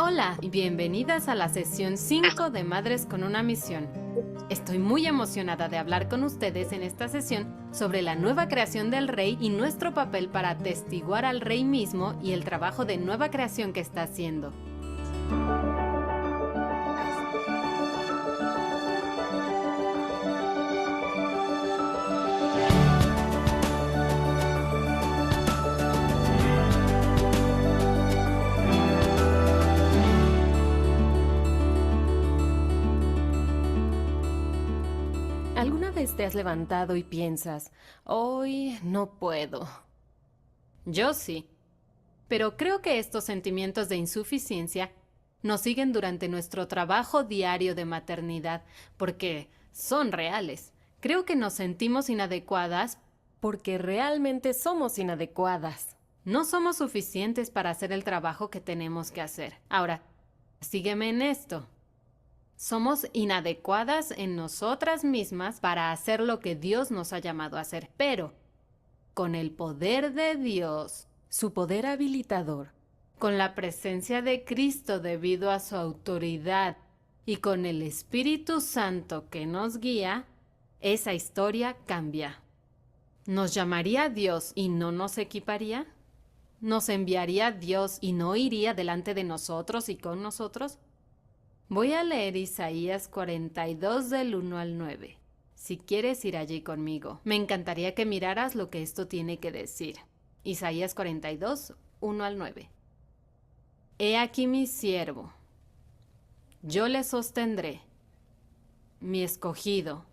Hola y bienvenidas a la sesión 5 de Madres con una Misión. Estoy muy emocionada de hablar con ustedes en esta sesión sobre la nueva creación del Rey y nuestro papel para atestiguar al Rey mismo y el trabajo de nueva creación que está haciendo. ¿Alguna vez te has levantado y piensas, hoy no puedo? Yo sí. Pero creo que estos sentimientos de insuficiencia nos siguen durante nuestro trabajo diario de maternidad, porque son reales. Creo que nos sentimos inadecuadas porque realmente somos inadecuadas. No somos suficientes para hacer el trabajo que tenemos que hacer. Ahora, sígueme en esto. Somos inadecuadas en nosotras mismas para hacer lo que Dios nos ha llamado a hacer, pero con el poder de Dios, su poder habilitador, con la presencia de Cristo debido a su autoridad y con el Espíritu Santo que nos guía, esa historia cambia. ¿Nos llamaría Dios y no nos equiparía? ¿Nos enviaría Dios y no iría delante de nosotros y con nosotros? Voy a leer Isaías 42 del 1 al 9. Si quieres ir allí conmigo, me encantaría que miraras lo que esto tiene que decir. Isaías 42, 1 al 9. He aquí mi siervo, yo le sostendré, mi escogido,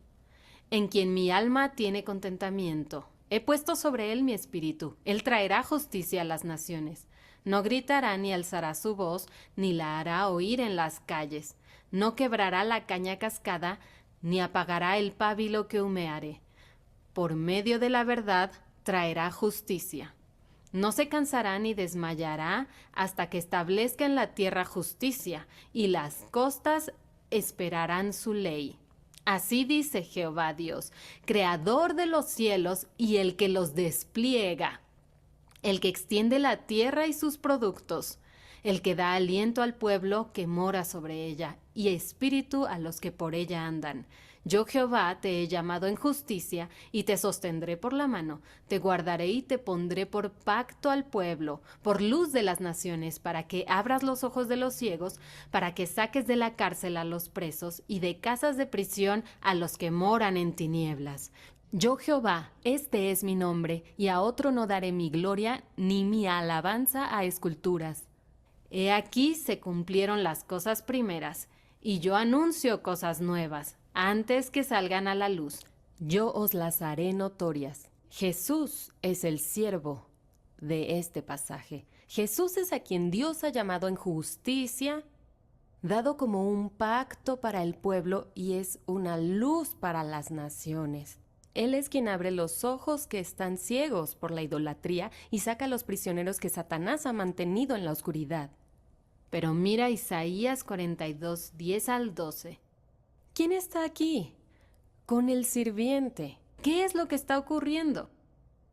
en quien mi alma tiene contentamiento. He puesto sobre él mi espíritu, él traerá justicia a las naciones. No gritará ni alzará su voz, ni la hará oír en las calles. No quebrará la caña cascada, ni apagará el pábilo que humeare. Por medio de la verdad traerá justicia. No se cansará ni desmayará hasta que establezca en la tierra justicia, y las costas esperarán su ley. Así dice Jehová Dios, creador de los cielos y el que los despliega, el que extiende la tierra y sus productos, el que da aliento al pueblo que mora sobre ella, y espíritu a los que por ella andan. Yo Jehová te he llamado en justicia, y te sostendré por la mano, te guardaré y te pondré por pacto al pueblo, por luz de las naciones, para que abras los ojos de los ciegos, para que saques de la cárcel a los presos, y de casas de prisión a los que moran en tinieblas. Yo Jehová, este es mi nombre, y a otro no daré mi gloria, ni mi alabanza a esculturas. He aquí se cumplieron las cosas primeras, y yo anuncio cosas nuevas, antes que salgan a la luz. Yo os las haré notorias. Jesús es el siervo de este pasaje. Jesús es a quien Dios ha llamado en justicia, dado como un pacto para el pueblo y es una luz para las naciones. Él es quien abre los ojos que están ciegos por la idolatría y saca a los prisioneros que Satanás ha mantenido en la oscuridad. Pero mira Isaías 42, 10 al 12. ¿Quién está aquí? Con el sirviente. ¿Qué es lo que está ocurriendo?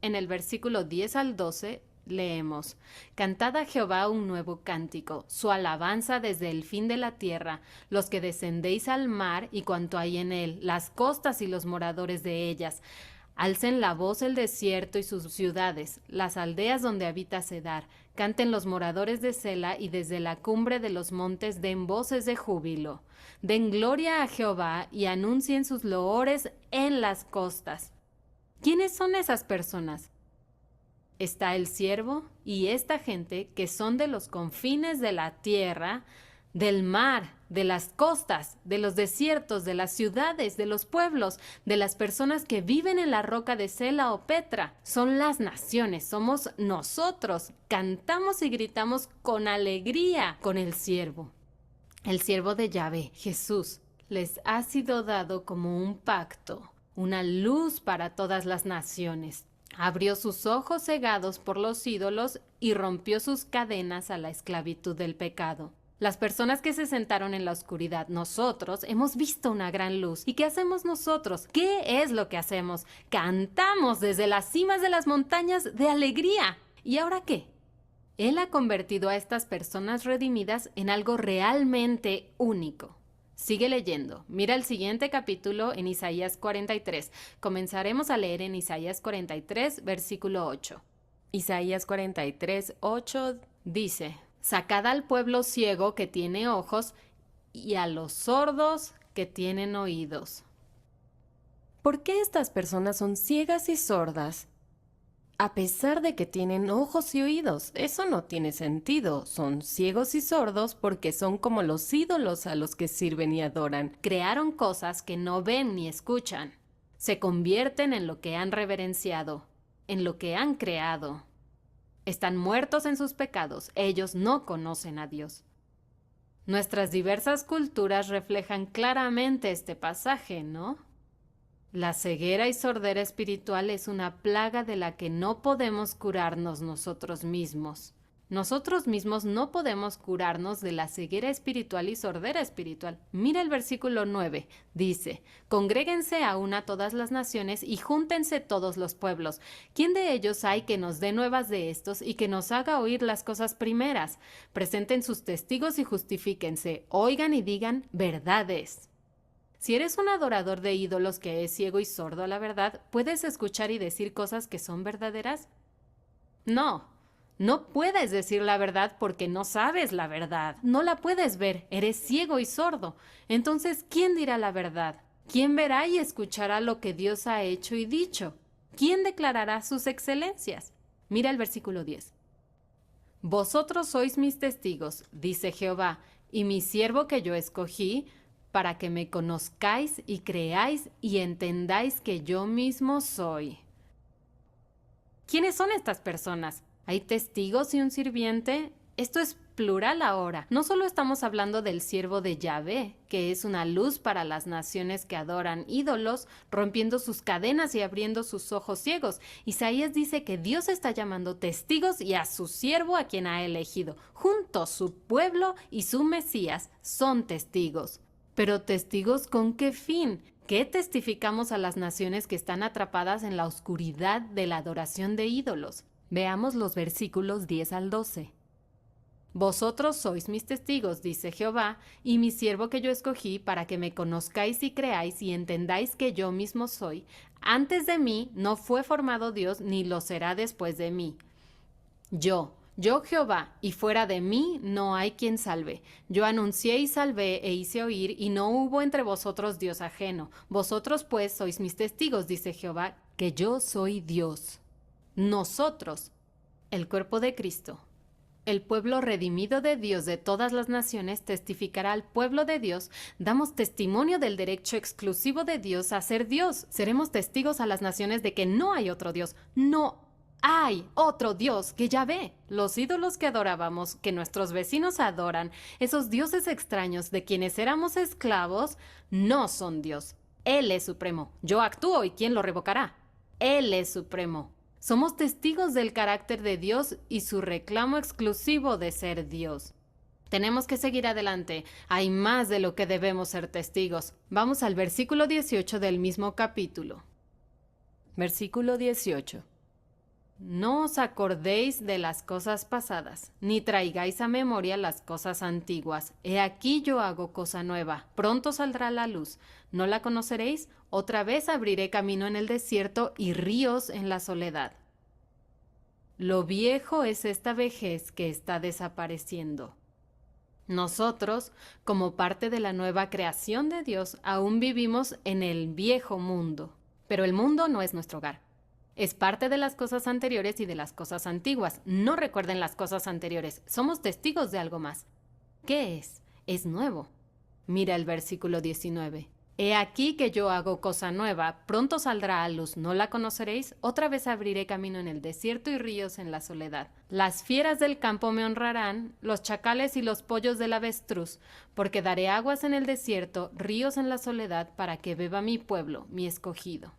En el versículo 10 al 12 leemos: Cantad a Jehová un nuevo cántico, su alabanza desde el fin de la tierra, los que descendéis al mar y cuanto hay en él, las costas y los moradores de ellas. Alcen la voz el desierto y sus ciudades, las aldeas donde habita Cedar. Canten los moradores de Sela y desde la cumbre de los montes den voces de júbilo. Den gloria a Jehová y anuncien sus loores en las costas. ¿Quiénes son esas personas? Está el siervo y esta gente que son de los confines de la tierra, del mar, de las costas, de los desiertos, de las ciudades, de los pueblos, de las personas que viven en la roca de Sela o Petra. Son las naciones, somos nosotros. Cantamos y gritamos con alegría con el siervo de Yahvé, Jesús. Les ha sido dado como un pacto, una luz para todas las naciones. Abrió sus ojos cegados por los ídolos y rompió sus cadenas a la esclavitud del pecado. Las personas que se sentaron en la oscuridad, nosotros, hemos visto una gran luz. ¿Y qué hacemos nosotros? ¿Qué es lo que hacemos? Cantamos desde las cimas de las montañas de alegría. ¿Y ahora qué? Él ha convertido a estas personas redimidas en algo realmente único. Sigue leyendo. Mira el siguiente capítulo en Isaías 43. Comenzaremos a leer en Isaías 43, versículo 8. Isaías 43, 8 dice: Sacad al pueblo ciego que tiene ojos y a los sordos que tienen oídos. ¿Por qué estas personas son ciegas y sordas? A pesar de que tienen ojos y oídos, eso no tiene sentido. Son ciegos y sordos porque son como los ídolos a los que sirven y adoran. Crearon cosas que no ven ni escuchan. Se convierten en lo que han reverenciado, en lo que han creado. Están muertos en sus pecados. Ellos no conocen a Dios. Nuestras diversas culturas reflejan claramente este pasaje, ¿no? La ceguera y sordera espiritual es una plaga de la que no podemos curarnos nosotros mismos. Nosotros mismos no podemos curarnos de la ceguera espiritual y sordera espiritual. Mira el versículo 9. Dice: Congréguense aún a todas las naciones y júntense todos los pueblos. ¿Quién de ellos hay que nos dé nuevas de estos y que nos haga oír las cosas primeras? Presenten sus testigos y justifíquense. Oigan y digan verdades. Si eres un adorador de ídolos que es ciego y sordo a la verdad, ¿puedes escuchar y decir cosas que son verdaderas? No, no puedes decir la verdad porque no sabes la verdad. No la puedes ver, eres ciego y sordo. Entonces, ¿quién dirá la verdad? ¿Quién verá y escuchará lo que Dios ha hecho y dicho? ¿Quién declarará sus excelencias? Mira el versículo 10. Vosotros sois mis testigos, dice Jehová, y mi siervo que yo escogí, para que me conozcáis y creáis y entendáis que yo mismo soy. ¿Quiénes son estas personas? ¿Hay testigos y un sirviente? Esto es plural ahora. No solo estamos hablando del siervo de Yahvé, que es una luz para las naciones que adoran ídolos, rompiendo sus cadenas y abriendo sus ojos ciegos. Isaías dice que Dios está llamando testigos y a su siervo a quien ha elegido. Juntos su pueblo y su Mesías son testigos. Pero ¿testigos con qué fin? ¿Qué testificamos a las naciones que están atrapadas en la oscuridad de la adoración de ídolos? Veamos los versículos 10 al 12. Vosotros sois mis testigos, dice Jehová, y mi siervo que yo escogí, para que me conozcáis y creáis y entendáis que yo mismo soy. Antes de mí no fue formado Dios, ni lo será después de mí. Yo Jehová, y fuera de mí no hay quien salve. Yo anuncié y salvé e hice oír, y no hubo entre vosotros Dios ajeno. Vosotros pues sois mis testigos, dice Jehová, que yo soy Dios. Nosotros, el cuerpo de Cristo, el pueblo redimido de Dios de todas las naciones, testificará al pueblo de Dios. Damos testimonio del derecho exclusivo de Dios a ser Dios. Seremos testigos a las naciones de que no hay otro Dios. No hay otro Dios que Yahvé. Los ídolos que adorábamos, que nuestros vecinos adoran, esos dioses extraños de quienes éramos esclavos, no son Dios. Él es supremo. Yo actúo y ¿quién lo revocará? Él es supremo. Somos testigos del carácter de Dios y su reclamo exclusivo de ser Dios. Tenemos que seguir adelante. Hay más de lo que debemos ser testigos. Vamos al versículo 18 del mismo capítulo. Versículo 18. No os acordéis de las cosas pasadas, ni traigáis a memoria las cosas antiguas. He aquí yo hago cosa nueva, pronto saldrá la luz. ¿No la conoceréis? Otra vez abriré camino en el desierto y ríos en la soledad. Lo viejo es esta vejez que está desapareciendo. Nosotros, como parte de la nueva creación de Dios, aún vivimos en el viejo mundo. Pero el mundo no es nuestro hogar. Es parte de las cosas anteriores y de las cosas antiguas. No recuerden las cosas anteriores. Somos testigos de algo más. ¿Qué es? Es nuevo. Mira el versículo 19. He aquí que yo hago cosa nueva. Pronto saldrá a luz. ¿No la conoceréis? Otra vez abriré camino en el desierto y ríos en la soledad. Las fieras del campo me honrarán, los chacales y los pollos del avestruz, porque daré aguas en el desierto, ríos en la soledad, para que beba mi pueblo, mi escogido.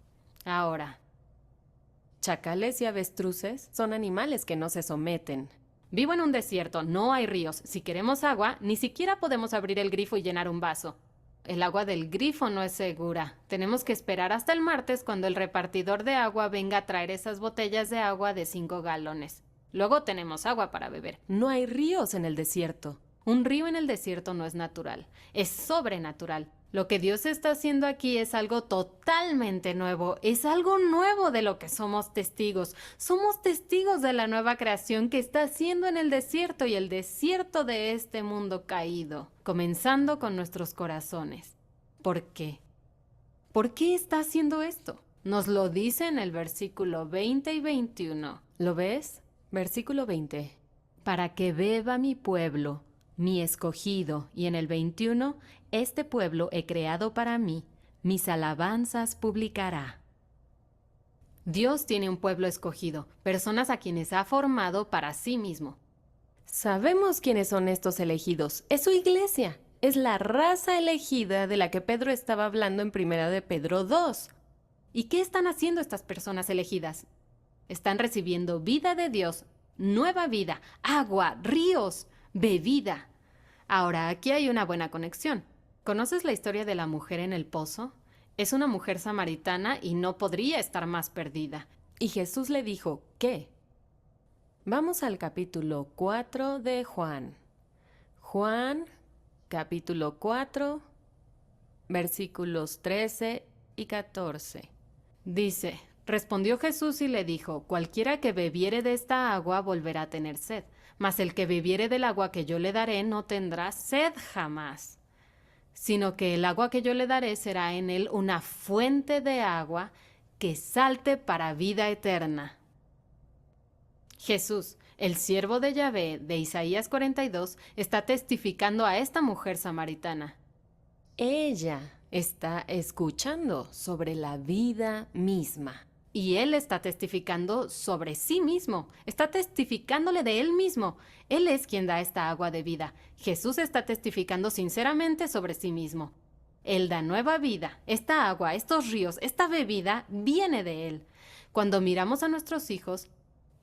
Ahora, chacales y avestruces son animales que no se someten. Vivo en un desierto, no hay ríos. Si queremos agua, ni siquiera podemos abrir el grifo y llenar un vaso. El agua del grifo no es segura. Tenemos que esperar hasta el martes cuando el repartidor de agua venga a traer esas botellas de agua de 5 galones. Luego tenemos agua para beber. No hay ríos en el desierto. Un río en el desierto no es natural, es sobrenatural. Lo que Dios está haciendo aquí es algo totalmente nuevo, es algo nuevo de lo que somos testigos. Somos testigos de la nueva creación que está haciendo en el desierto y el desierto de este mundo caído, comenzando con nuestros corazones. ¿Por qué? ¿Por qué está haciendo esto? Nos lo dice en el versículo 20 y 21. ¿Lo ves? Versículo 20. Para que beba mi pueblo, mi escogido, y en el 21, este pueblo he creado para mí, mis alabanzas publicará. Dios tiene un pueblo escogido, personas a quienes ha formado para sí mismo. Sabemos quiénes son estos elegidos. Es su iglesia. Es la raza elegida de la que Pedro estaba hablando en 1 de Pedro 2. ¿Y qué están haciendo estas personas elegidas? Están recibiendo vida de Dios, nueva vida, agua, ríos, bebida. Ahora, aquí hay una buena conexión. ¿Conoces la historia de la mujer en el pozo? Es una mujer samaritana y no podría estar más perdida. Y Jesús le dijo, ¿qué? Vamos al capítulo 4 de Juan. Juan, capítulo 4, versículos 13 y 14. Dice, respondió Jesús y le dijo, cualquiera que bebiere de esta agua volverá a tener sed, mas el que bebiere del agua que yo le daré no tendrá sed jamás, sino que el agua que yo le daré será en él una fuente de agua que salte para vida eterna. Jesús, el siervo de Yahvé de Isaías 42, está testificando a esta mujer samaritana. Ella está escuchando sobre la vida misma. Y él está testificando sobre sí mismo. Está testificándole de él mismo. Él es quien da esta agua de vida. Jesús está testificando sinceramente sobre sí mismo. Él da nueva vida. Esta agua, estos ríos, esta bebida viene de él. Cuando miramos a nuestros hijos,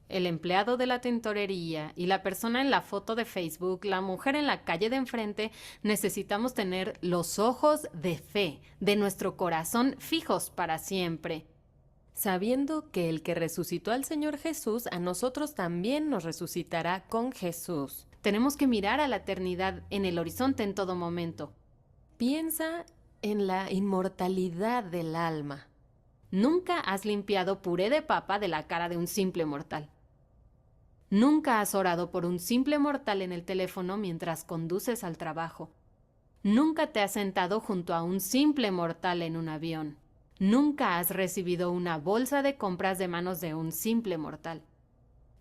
el empleado de la tintorería y la persona en la foto de Facebook, la mujer en la calle de enfrente, necesitamos tener los ojos de fe, de nuestro corazón fijos para siempre, sabiendo que el que resucitó al Señor Jesús, a nosotros también nos resucitará con Jesús. Tenemos que mirar a la eternidad en el horizonte en todo momento. Piensa en la inmortalidad del alma. Nunca has limpiado puré de papa de la cara de un simple mortal. Nunca has orado por un simple mortal en el teléfono mientras conduces al trabajo. Nunca te has sentado junto a un simple mortal en un avión. Nunca has recibido una bolsa de compras de manos de un simple mortal.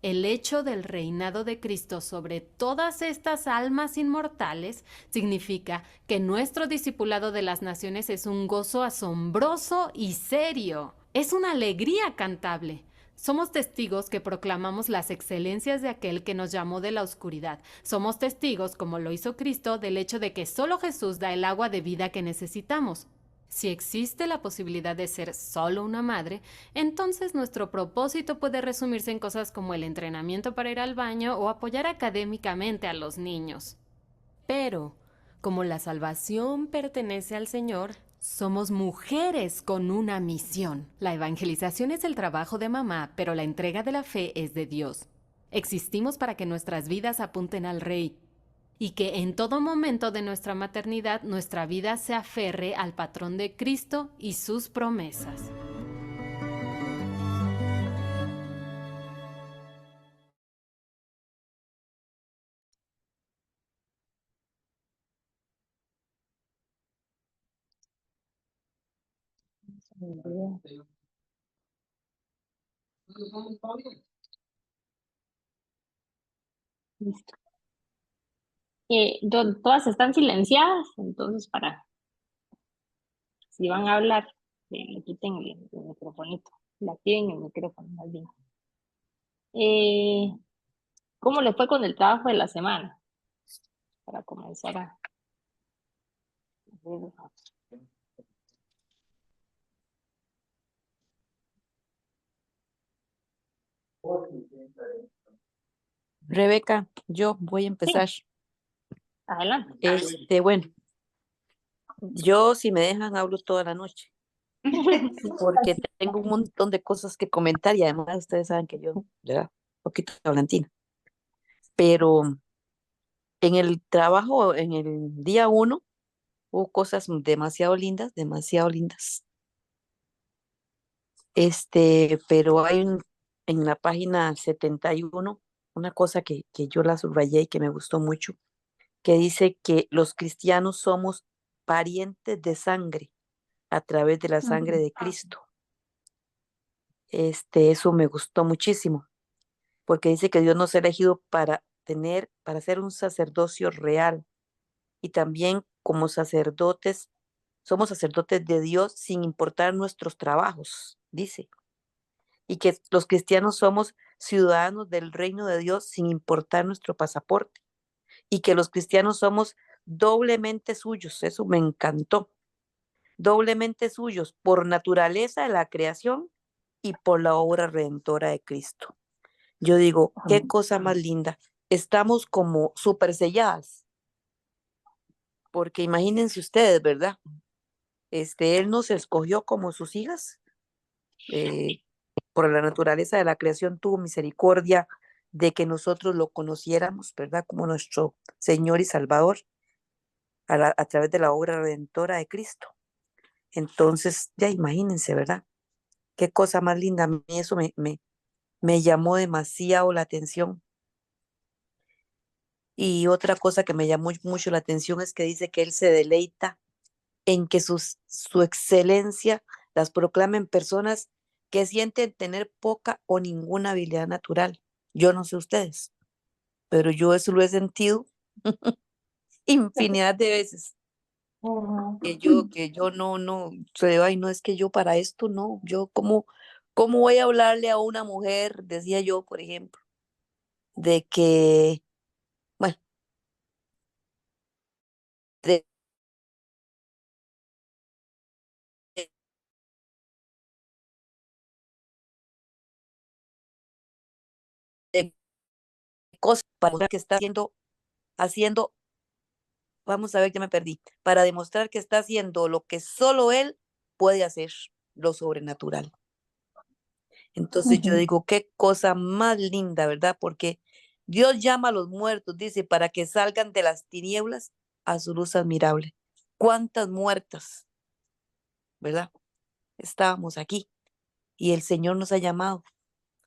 El hecho del reinado de Cristo sobre todas estas almas inmortales significa que nuestro discipulado de las naciones es un gozo asombroso y serio. Es una alegría cantable. Somos testigos que proclamamos las excelencias de aquel que nos llamó de la oscuridad. Somos testigos, como lo hizo Cristo, del hecho de que solo Jesús da el agua de vida que necesitamos. Si existe la posibilidad de ser solo una madre, entonces nuestro propósito puede resumirse en cosas como el entrenamiento para ir al baño o apoyar académicamente a los niños. Pero, como la salvación pertenece al Señor, somos mujeres con una misión. La evangelización es el trabajo de mamá, pero la entrega de la fe es de Dios. Existimos para que nuestras vidas apunten al Rey y que en todo momento de nuestra maternidad nuestra vida se aferre al patrón de Cristo y sus promesas. Listo. Todas están silenciadas, entonces para si van a hablar, le quiten el microfonito, le activen el micrófono más bien. ¿Cómo le fue con el trabajo de la semana? Para comenzar a ver. Rebeca, yo voy a Sí, empezar. adelante. Bueno, yo si me dejan hablo toda la noche, porque tengo un montón de cosas que comentar y además ustedes saben que yo, ¿verdad? poquito Valentina. Pero en el trabajo, en el día 1, hubo cosas demasiado lindas, demasiado lindas. Pero hay en la página 71 una cosa que yo la subrayé y que me gustó mucho, que dice que los cristianos somos parientes de sangre a través de la sangre Ujú. de Cristo. Eso me gustó muchísimo, porque dice que Dios nos ha elegido para ser un sacerdocio real y también como sacerdotes, somos sacerdotes de Dios sin importar nuestros trabajos, dice, y que los cristianos somos ciudadanos del reino de Dios sin importar nuestro pasaporte, y que los cristianos somos doblemente suyos, eso me encantó, doblemente suyos por naturaleza de la creación y por la obra redentora de Cristo. Yo digo, qué Ujú. cosa más linda. Estamos como súper selladas, porque imagínense ustedes, ¿verdad? Él nos escogió como sus hijas, eh, por la naturaleza de la creación tuvo misericordia de que nosotros lo conociéramos, ¿verdad? Como nuestro Señor y Salvador a través de la obra redentora de Cristo. Entonces, ya imagínense, ¿verdad? Qué cosa más linda. A mí eso me llamó demasiado la atención. Y otra cosa que me llamó mucho la atención es que dice que Él se deleita en que su excelencia las proclamen personas que sienten tener poca o ninguna habilidad natural. Yo no sé ustedes, pero yo eso lo he sentido infinidad de veces. Ujú. Que yo no, ay, no es que yo para esto no, yo cómo voy a hablarle a una mujer, decía yo, por ejemplo, de que, bueno, de, de- de cosas para que está haciendo, vamos a ver, ya me perdí, para demostrar que está haciendo lo que solo él puede hacer, lo sobrenatural. Entonces yo Ujú. digo, qué cosa más linda, ¿verdad? Porque Dios llama a los muertos, dice, para que salgan de las tinieblas a su luz admirable. ¿Cuántas muertas, verdad? Estábamos aquí y el Señor nos ha llamado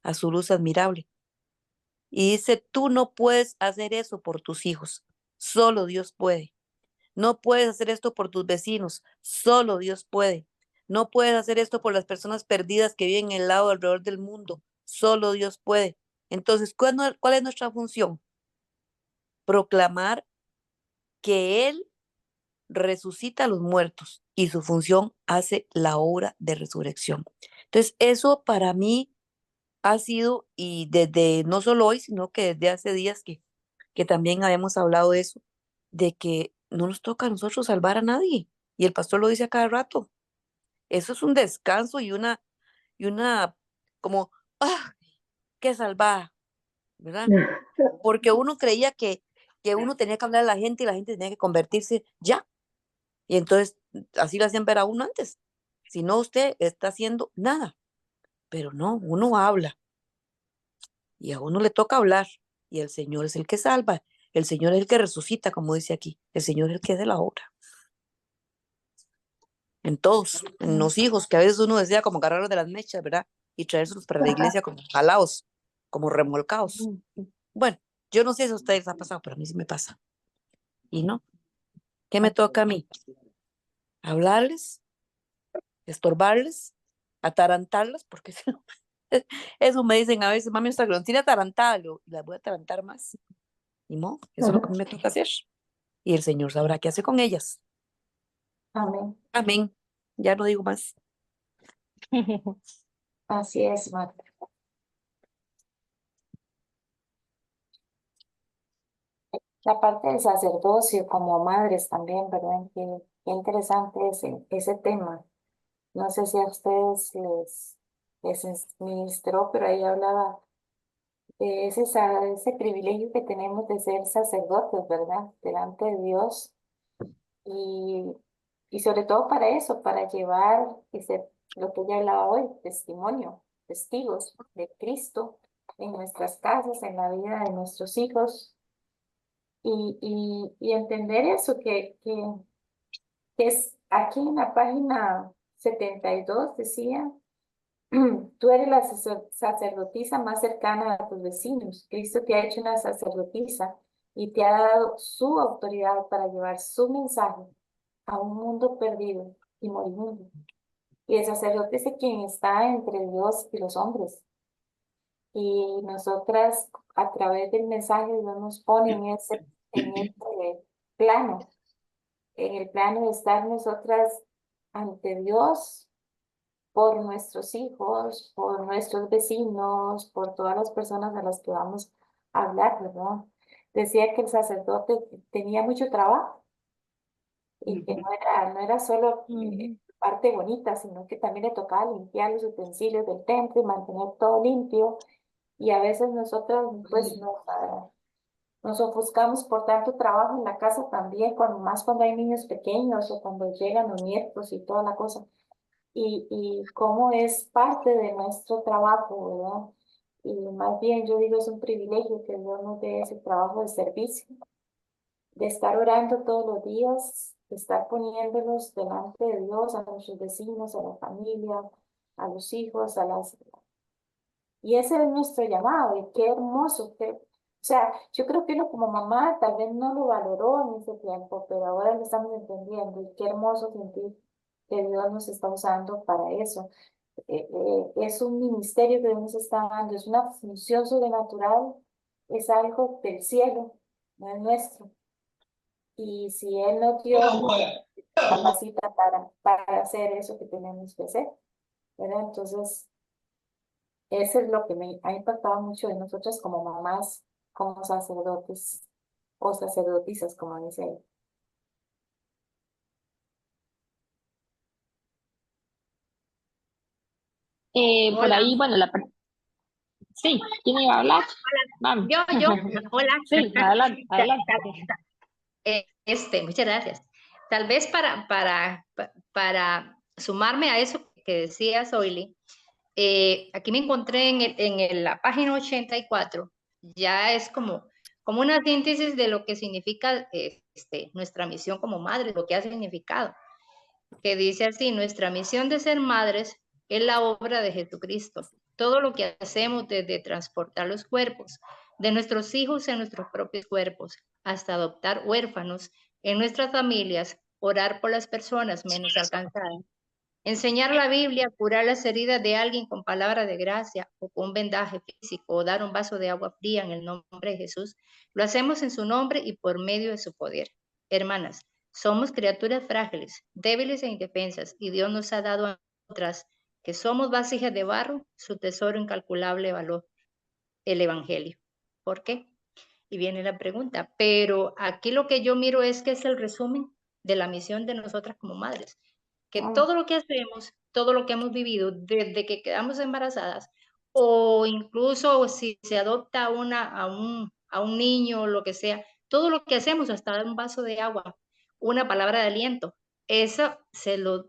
a su luz admirable. Y dice, tú no puedes hacer eso por tus hijos, solo Dios puede. No puedes hacer esto por tus vecinos, solo Dios puede. No puedes hacer esto por las personas perdidas que viven en el lado alrededor del mundo, solo Dios puede. Entonces, ¿cuál es nuestra función? Proclamar que Él resucita a los muertos y su función hace la obra de resurrección. Entonces, eso para mí ha sido, y desde no solo hoy, sino que desde hace días que también habíamos hablado de eso, de que no nos toca a nosotros salvar a nadie. Y el pastor lo dice a cada rato. Eso es un descanso y una, como, ¡ah! ¡Qué salvada! ¿Verdad? Porque uno creía que uno tenía que hablar a la gente y la gente tenía que convertirse ya. Y entonces así lo hacían ver a uno antes. Si no, usted está haciendo nada. Pero no, uno habla y a uno le toca hablar. Y el Señor es el que salva. El Señor es el que resucita, como dice aquí. El Señor es el que hace la obra. En todos, en los hijos, que a veces uno desea como agarrarlos de las mechas, ¿verdad? Y traérselos para la iglesia como jalados, como remolcados. Ujú. Bueno, yo no sé si a ustedes les ha pasado, pero a mí sí me pasa. ¿Y no? ¿Qué me toca a mí? ¿Hablarles? ¿Estorbarles? ¿Atarantarlas? Porque eso me dicen a veces, mami, esta tiene atarantada, y las voy a atarantar más. Y no, eso es lo que a mí me toca hacer. Y el Señor sabrá qué hace con ellas. Amén. Amén. Ya no digo más. Así es, Marta. La parte del sacerdocio como madres también, ¿verdad? Qué interesante ese tema. No sé si a ustedes les ministró, pero ahí hablaba de ese privilegio que tenemos de ser sacerdotes, ¿verdad? Delante de Dios y, y sobre todo para eso, para llevar lo que ella hablaba hoy, testimonio, testigos de Cristo en nuestras casas, en la vida de nuestros hijos, y entender eso, que es aquí en la página 72 decía, tú eres la sacerdotisa más cercana a tus vecinos. Cristo te ha hecho una sacerdotisa y te ha dado su autoridad para llevar su mensaje a un mundo perdido y moribundo. Y el sacerdote es quien está entre Dios y los hombres. Y nosotras, a través del mensaje, Dios nos pone en ese plano, en el plano de estar nosotras ante Dios por nuestros hijos, por nuestros vecinos, por todas las personas a las que vamos a hablar, ¿verdad? Decía que el sacerdote tenía mucho trabajo y que no era solo parte bonita, sino que también le tocaba limpiar los utensilios del templo y mantener todo limpio. Y a veces nosotros pues nos ofuscamos por tanto trabajo en la casa también, más cuando hay niños pequeños o cuando llegan los nietos y toda la cosa. Y cómo es parte de nuestro trabajo, ¿verdad? Y más bien yo digo es un privilegio que Dios nos dé ese trabajo de servicio, de estar orando todos los días, de estar poniéndolos delante de Dios, a nuestros vecinos, a la familia, a los hijos, Y ese es nuestro llamado, y qué hermoso, o sea, yo creo que uno como mamá tal vez no lo valoró en ese tiempo, pero ahora lo estamos entendiendo, y qué hermoso sentir que Dios nos está usando para eso. Es un ministerio que Dios nos está dando, es una función sobrenatural, es algo del cielo, no es nuestro. Y si Él nos dio, capacita para hacer eso que tenemos que hacer, ¿verdad? Entonces, eso es lo que me ha impactado mucho de nosotras como mamás, como sacerdotes o sacerdotisas, como dice él. Por Hola, ahí, bueno, sí, ¿quién iba a hablar? Vamos. hola. Sí, adelante, Ta- adelante. Muchas gracias. Tal vez para sumarme a eso que decía Zoili, aquí me encontré la página 84, ya es como una síntesis de lo que significa nuestra misión como madres, lo que ha significado, que dice así: nuestra misión de ser madres es la obra de Jesucristo. Todo lo que hacemos, desde transportar los cuerpos de nuestros hijos en nuestros propios cuerpos, hasta adoptar huérfanos en nuestras familias, orar por las personas menos alcanzadas, enseñar la Biblia, curar las heridas de alguien con palabra de gracia o con un vendaje físico, o dar un vaso de agua fría en el nombre de Jesús, lo hacemos en su nombre y por medio de su poder. Hermanas, somos criaturas frágiles, débiles e indefensas, y Dios nos ha dado a nosotras, que somos vasijas de barro, su tesoro incalculable valor, el Evangelio. ¿Por qué? Y viene la pregunta, pero aquí lo que yo miro es que es el resumen de la misión de nosotras como madres, que Mm, todo lo que hacemos, todo lo que hemos vivido desde que quedamos embarazadas, o incluso si se adopta a un niño o lo que sea, todo lo que hacemos, hasta dar un vaso de agua, una palabra de aliento, eso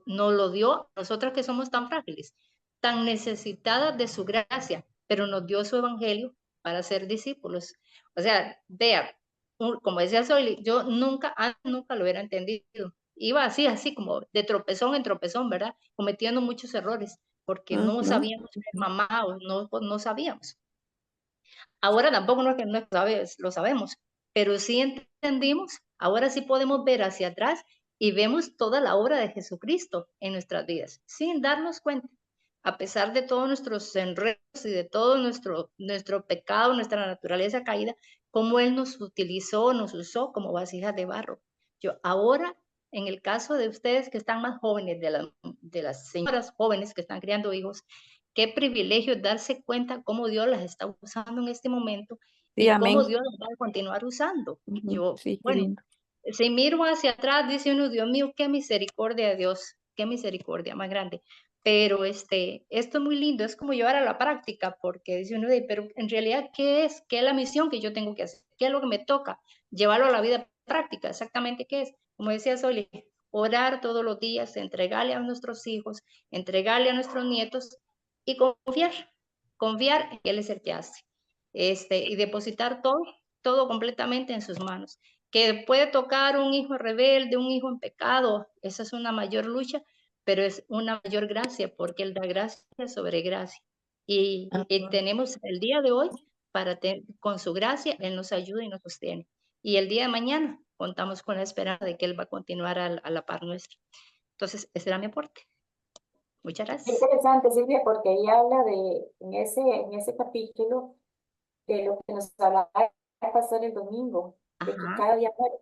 nos lo dio a nosotros que somos tan frágiles, tan necesitadas de su gracia, pero nos dio su evangelio para ser discípulos. O sea, vea, como decía Zoe, yo nunca lo hubiera entendido. Iba así como de tropezón en tropezón, ¿verdad? Cometiendo muchos errores, porque no Ujú. sabíamos ser mamá, o no sabíamos. Ahora tampoco no es que no lo sabemos, pero sí entendimos, ahora sí podemos ver hacia atrás y vemos toda la obra de Jesucristo en nuestras vidas, sin darnos cuenta, a pesar de todos nuestros enredos y de todo nuestro pecado, nuestra naturaleza caída, cómo Él nos utilizó, nos usó como vasijas de barro. Yo ahora, en el caso de ustedes que están más jóvenes, de las señoras jóvenes que están criando hijos, qué privilegio darse cuenta cómo Dios las está usando en este momento Sí, y cómo amén. Dios las va a continuar usando. Ujú. Yo, Sí, qué bueno, lindo. si miro hacia atrás, dice uno, Dios mío, qué misericordia de Dios, qué misericordia más grande. Pero esto es muy lindo, es como llevar a la práctica, porque dice uno, pero en realidad, ¿qué es? ¿Qué es la misión que yo tengo que hacer? ¿Qué es lo que me toca? Llevarlo a la vida práctica, exactamente qué es. Como decía Soli, orar todos los días, entregarle a nuestros hijos, entregarle a nuestros nietos y confiar en que Él es el que hace. y depositar todo completamente en sus manos. Que puede tocar un hijo rebelde, un hijo en pecado, esa es una mayor lucha, pero es una mayor gracia, porque Él da gracia sobre gracia. Y tenemos el día de hoy, con su gracia, Él nos ayuda y nos sostiene. Y el día de mañana contamos con la esperanza de que Él va a continuar a la par nuestra. Entonces, ese era mi aporte. Muchas gracias. Interesante, Silvia, porque ahí habla en ese capítulo, de lo que nos hablaba el pastor el domingo, de que Ajá, cada día muere.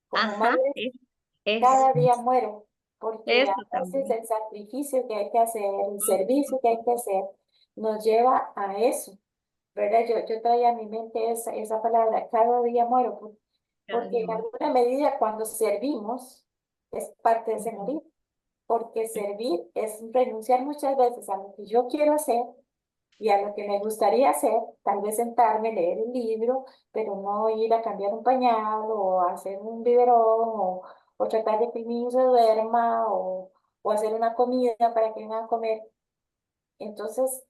Como ajá, madres, es cada día muero, porque eso a veces también. el sacrificio que hay que hacer, el servicio que hay que hacer, nos lleva a eso, ¿verdad? Yo traía a mi mente esa palabra, cada día muero, Cada porque día en más. alguna medida cuando servimos es parte de ese Ujú. morir, porque servir es renunciar muchas veces a lo que yo quiero hacer y a lo que me gustaría hacer, tal vez sentarme, leer un libro, pero no ir a cambiar un pañal o hacer un biberón o tratar de que el niño se duerma o hacer una comida para que vengan a comer. Entonces,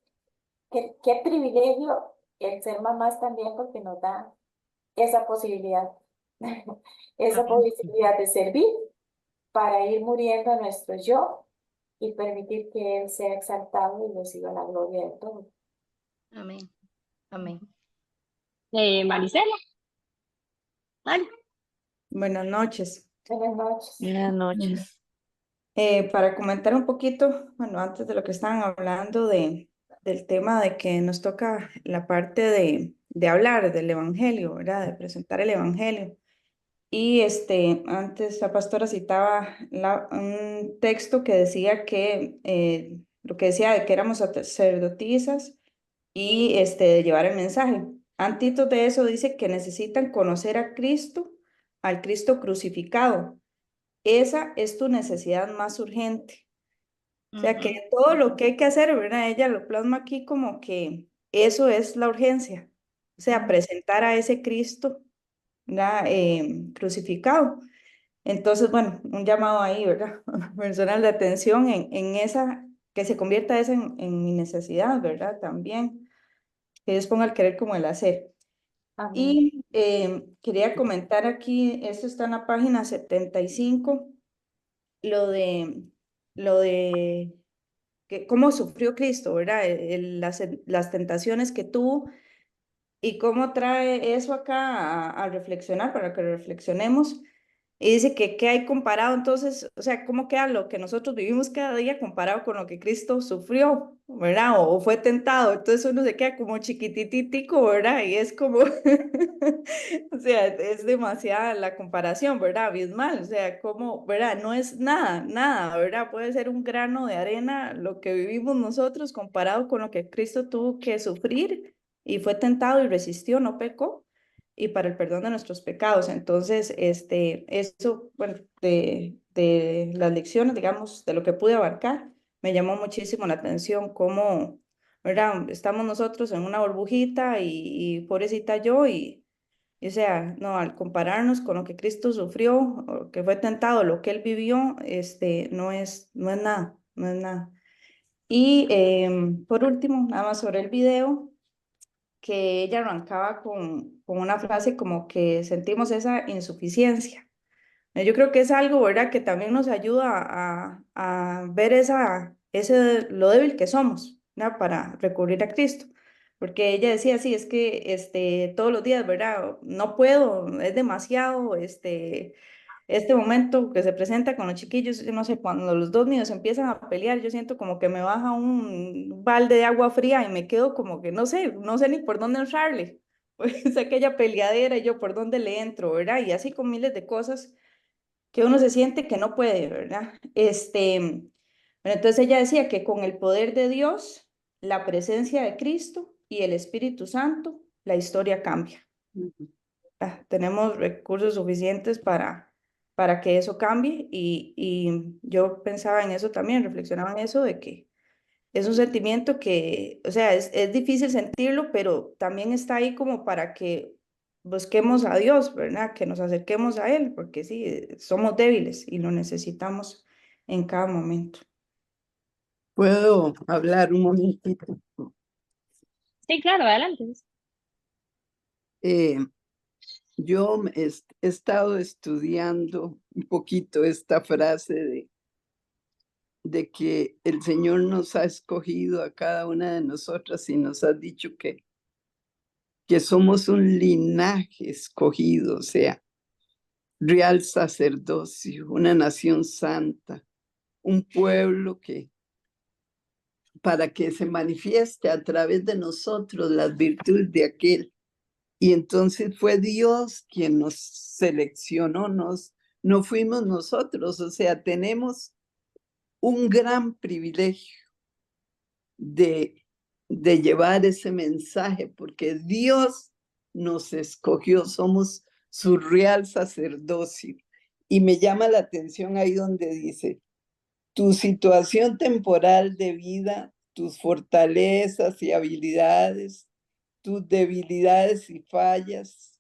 qué privilegio el ser mamás también porque nos da esa posibilidad, esa Amén. posibilidad de servir para ir muriendo a nuestro yo y permitir que Él sea exaltado y reciba la gloria de todo. Amén. Amén. Marisela, Mari. Buenas noches. Buenas noches. Buenas Mm. noches. Para comentar un poquito, bueno, antes de lo que estaban hablando del tema de que nos toca la parte de hablar del Evangelio, ¿verdad? De presentar el Evangelio. Y antes la pastora citaba un texto que decía que, lo que decía de que éramos sacerdotisas y de llevar el mensaje. Antes de eso dice que necesitan conocer a Cristo, al Cristo crucificado. Esa es tu necesidad más urgente. O sea que Ujú. todo lo que hay que hacer, ¿verdad? Ella lo plasma aquí como que eso es la urgencia. O sea, presentar a ese Cristo, ¿verdad? Crucificado. Entonces, bueno, un llamado ahí, ¿verdad? Personal de atención en esa, que se convierta esa en mi necesidad, ¿verdad? También, que Dios ponga el querer como el hacer. Amén. Y quería comentar aquí, esto está en la página 75, lo de, lo de que, cómo sufrió Cristo, ¿verdad? Las tentaciones que tuvo y cómo trae eso acá a reflexionar, para que reflexionemos. Y dice que qué hay comparado, entonces, o sea, cómo queda lo que nosotros vivimos cada día comparado con lo que Cristo sufrió, ¿verdad? O fue tentado. Entonces uno se queda como chiquititico, ¿verdad? Y es como, o sea, es demasiada la comparación, ¿verdad? Abismal, o sea, como, ¿verdad? No es nada, nada, ¿verdad? Puede ser un grano de arena lo que vivimos nosotros comparado con lo que Cristo tuvo que sufrir y fue tentado y resistió, no pecó y para el perdón de nuestros pecados. Entonces, eso, bueno, de las lecciones, digamos, de lo que pude abarcar, me llamó muchísimo la atención cómo, ¿verdad? Estamos nosotros en una burbujita y pobrecita yo y, o sea, no, al compararnos con lo que Cristo sufrió, o que fue tentado, lo que Él vivió, no es nada, no es nada. Y por último, nada más sobre el video, que ella arrancaba con una frase como que sentimos esa insuficiencia. Yo creo que es algo, ¿verdad?, que también nos ayuda a ver lo débil que somos, ¿verdad?, para recurrir a Cristo. Porque ella decía, sí, es que todos los días, ¿verdad? No puedo, es demasiado, este momento que se presenta con los chiquillos, yo no sé, cuando los dos míos empiezan a pelear, yo siento como que me baja un balde de agua fría y me quedo como que no sé ni por dónde entrarle. Pues aquella peleadera y yo por dónde le entro, ¿verdad? Y así con miles de cosas que uno se siente que no puede, ¿verdad? Bueno, entonces ella decía que con el poder de Dios, la presencia de Cristo y el Espíritu Santo, la historia cambia. Tenemos recursos suficientes para que eso cambie y yo pensaba en eso también, reflexionaba en eso de que es un sentimiento que, o sea, es difícil sentirlo, pero también está ahí como para que busquemos a Dios, ¿verdad? Que nos acerquemos a Él, porque sí, somos débiles y lo necesitamos en cada momento. ¿Puedo hablar un momentito? Sí, claro, adelante. Yo he estado estudiando un poquito esta frase de que el Señor nos ha escogido a cada una de nosotras y nos ha dicho que somos un linaje escogido, o sea, real sacerdocio, una nación santa, un pueblo para que se manifieste a través de nosotros las virtudes de aquel. Y entonces fue Dios quien nos seleccionó, no fuimos nosotros, o sea, tenemos un gran privilegio de llevar ese mensaje, porque Dios nos escogió, somos su real sacerdocio. Y me llama la atención ahí donde dice, tu situación temporal de vida, tus fortalezas y habilidades, tus debilidades y fallas,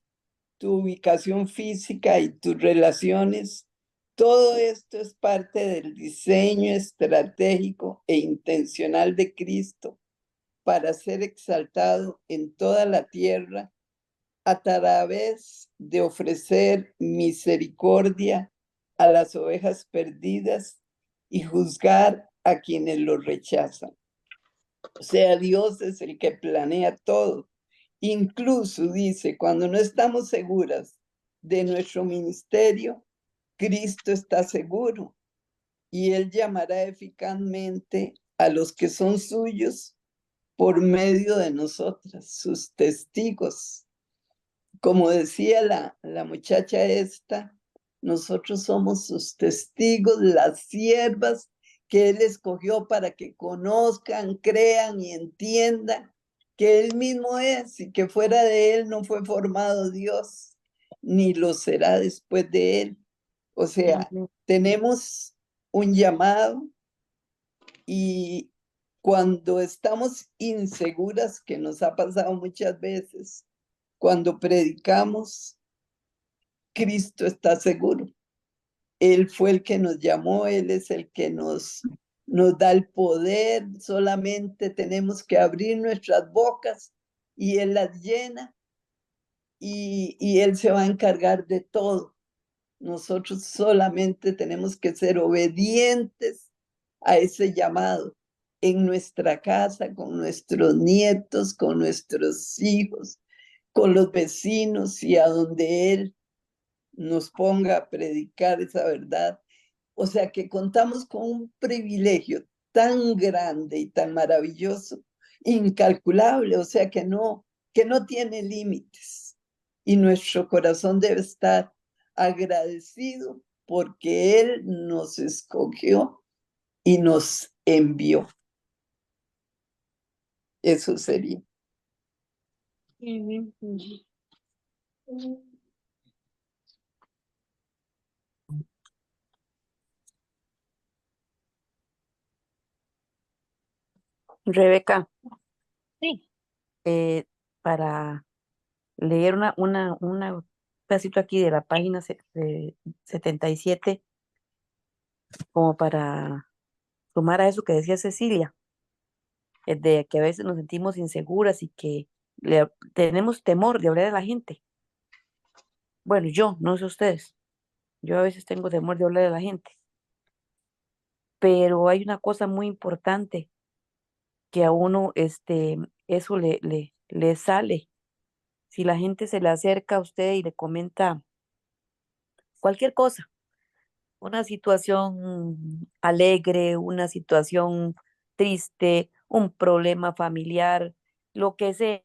tu ubicación física y tus relaciones, todo esto es parte del diseño estratégico e intencional de Cristo para ser exaltado en toda la tierra a través de ofrecer misericordia a las ovejas perdidas y juzgar a quienes lo rechazan. O sea, Dios es el que planea todo. Incluso dice, cuando no estamos seguras de nuestro ministerio, Cristo está seguro y Él llamará eficazmente a los que son suyos por medio de nosotras, sus testigos. Como decía la muchacha esta, nosotros somos sus testigos, las siervas que Él escogió para que conozcan, crean y entiendan que Él mismo es y que fuera de Él no fue formado Dios, ni lo será después de Él. O sea, tenemos un llamado y cuando estamos inseguras, que nos ha pasado muchas veces, cuando predicamos, Cristo está seguro. Él fue el que nos llamó, Él es el que nos da el poder, solamente tenemos que abrir nuestras bocas y Él las llena y Él se va a encargar de todo. Nosotros solamente tenemos que ser obedientes a ese llamado en nuestra casa, con nuestros nietos, con nuestros hijos, con los vecinos y a donde Él nos ponga a predicar esa verdad. O sea que contamos con un privilegio tan grande y tan maravilloso, incalculable, o sea que no tiene límites. Y nuestro corazón debe estar agradecido porque Él nos escogió y nos envió. Eso sería. Rebeca, Sí. para leer un pedacito aquí de la página 77, como para sumar a eso que decía Cecilia, de que a veces nos sentimos inseguras y que tenemos temor de hablar a la gente. Bueno, yo, no sé ustedes, yo a veces tengo temor de hablar a la gente, pero hay una cosa muy importante que a uno, eso le sale. Si la gente se le acerca a usted y le comenta cualquier cosa, una situación alegre, una situación triste, un problema familiar, lo que sea,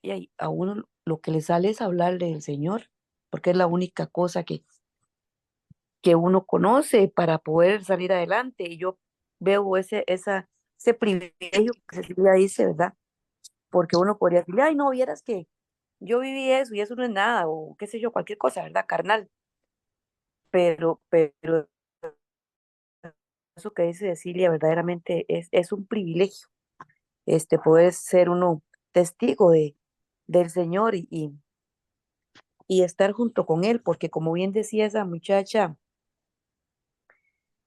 y ahí a uno lo que le sale es hablarle del Señor, porque es la única cosa que uno conoce para poder salir adelante. Y yo veo ese privilegio que Cecilia dice, ¿verdad? Porque uno podría decirle, ay, no, vieras que yo viví eso y eso no es nada, o qué sé yo, cualquier cosa, ¿verdad? Carnal. Pero eso que dice Cecilia verdaderamente es un privilegio, poder ser uno testigo del Señor y estar junto con Él, porque como bien decía esa muchacha,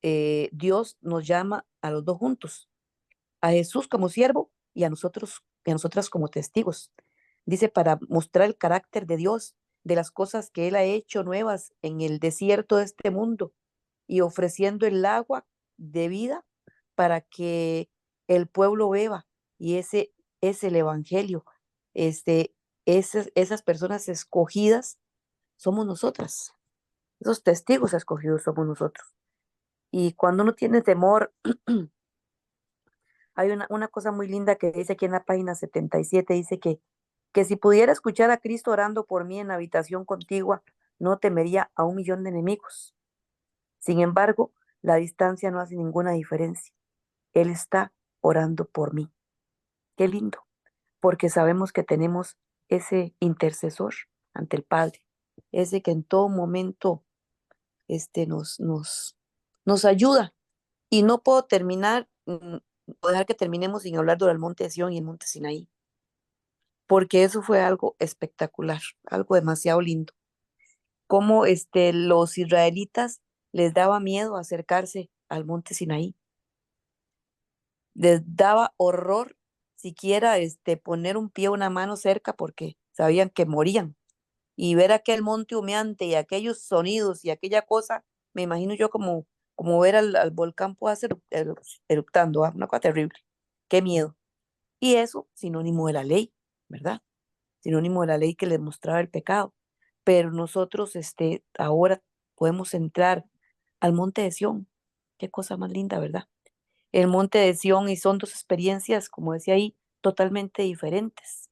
Dios nos llama a los dos juntos, a Jesús como siervo y a nosotras como testigos. Dice, para mostrar el carácter de Dios, de las cosas que Él ha hecho nuevas en el desierto de este mundo y ofreciendo el agua de vida para que el pueblo beba. Y ese es el evangelio. Este, esas personas escogidas somos nosotras. Esos testigos escogidos somos nosotros. Y cuando uno tiene temor, hay una cosa muy linda que dice aquí en la página 77, dice que si pudiera escuchar a Cristo orando por mí en la habitación contigua, no temería a 1 millón de enemigos. Sin embargo, la distancia no hace ninguna diferencia. Él está orando por mí. Qué lindo, porque sabemos que tenemos ese intercesor ante el Padre, ese que en todo momento nos ayuda. Y no puedo terminar, o dejar que terminemos sin hablar del monte de Sión y el monte Sinaí, porque eso fue algo espectacular, algo demasiado lindo. Cómo los israelitas les daba miedo acercarse al monte Sinaí, les daba horror siquiera poner un pie o una mano cerca porque sabían que morían. Y ver aquel monte humeante y aquellos sonidos y aquella cosa, me imagino yo como ver al volcán Poás eructando, una cosa terrible. Qué miedo. Y eso, sinónimo de la ley, ¿verdad? Sinónimo de la ley que les mostraba el pecado. Pero nosotros ahora podemos entrar al monte de Sión. Qué cosa más linda, ¿verdad? El monte de Sión, y son dos experiencias, como decía ahí, totalmente diferentes.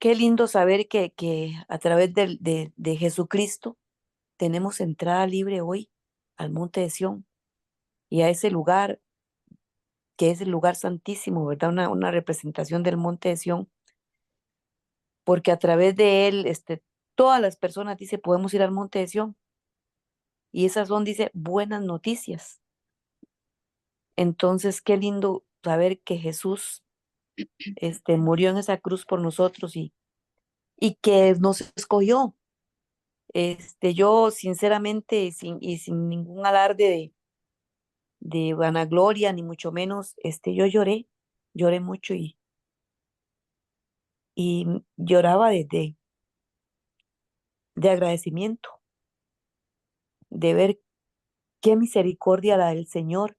Qué lindo saber que a través de Jesucristo tenemos entrada libre hoy al monte de Sión y a ese lugar que es el lugar santísimo, ¿verdad? Una representación del monte de Sión, porque a través de él, todas las personas, dice, podemos ir al monte de Sión, y esas son, dice, buenas noticias. Entonces, qué lindo saber que Jesús, murió en esa cruz por nosotros y que nos escogió. Yo sinceramente y sin ningún alarde de vanagloria, ni mucho menos, yo lloré mucho y lloraba de agradecimiento, de ver qué misericordia la del Señor,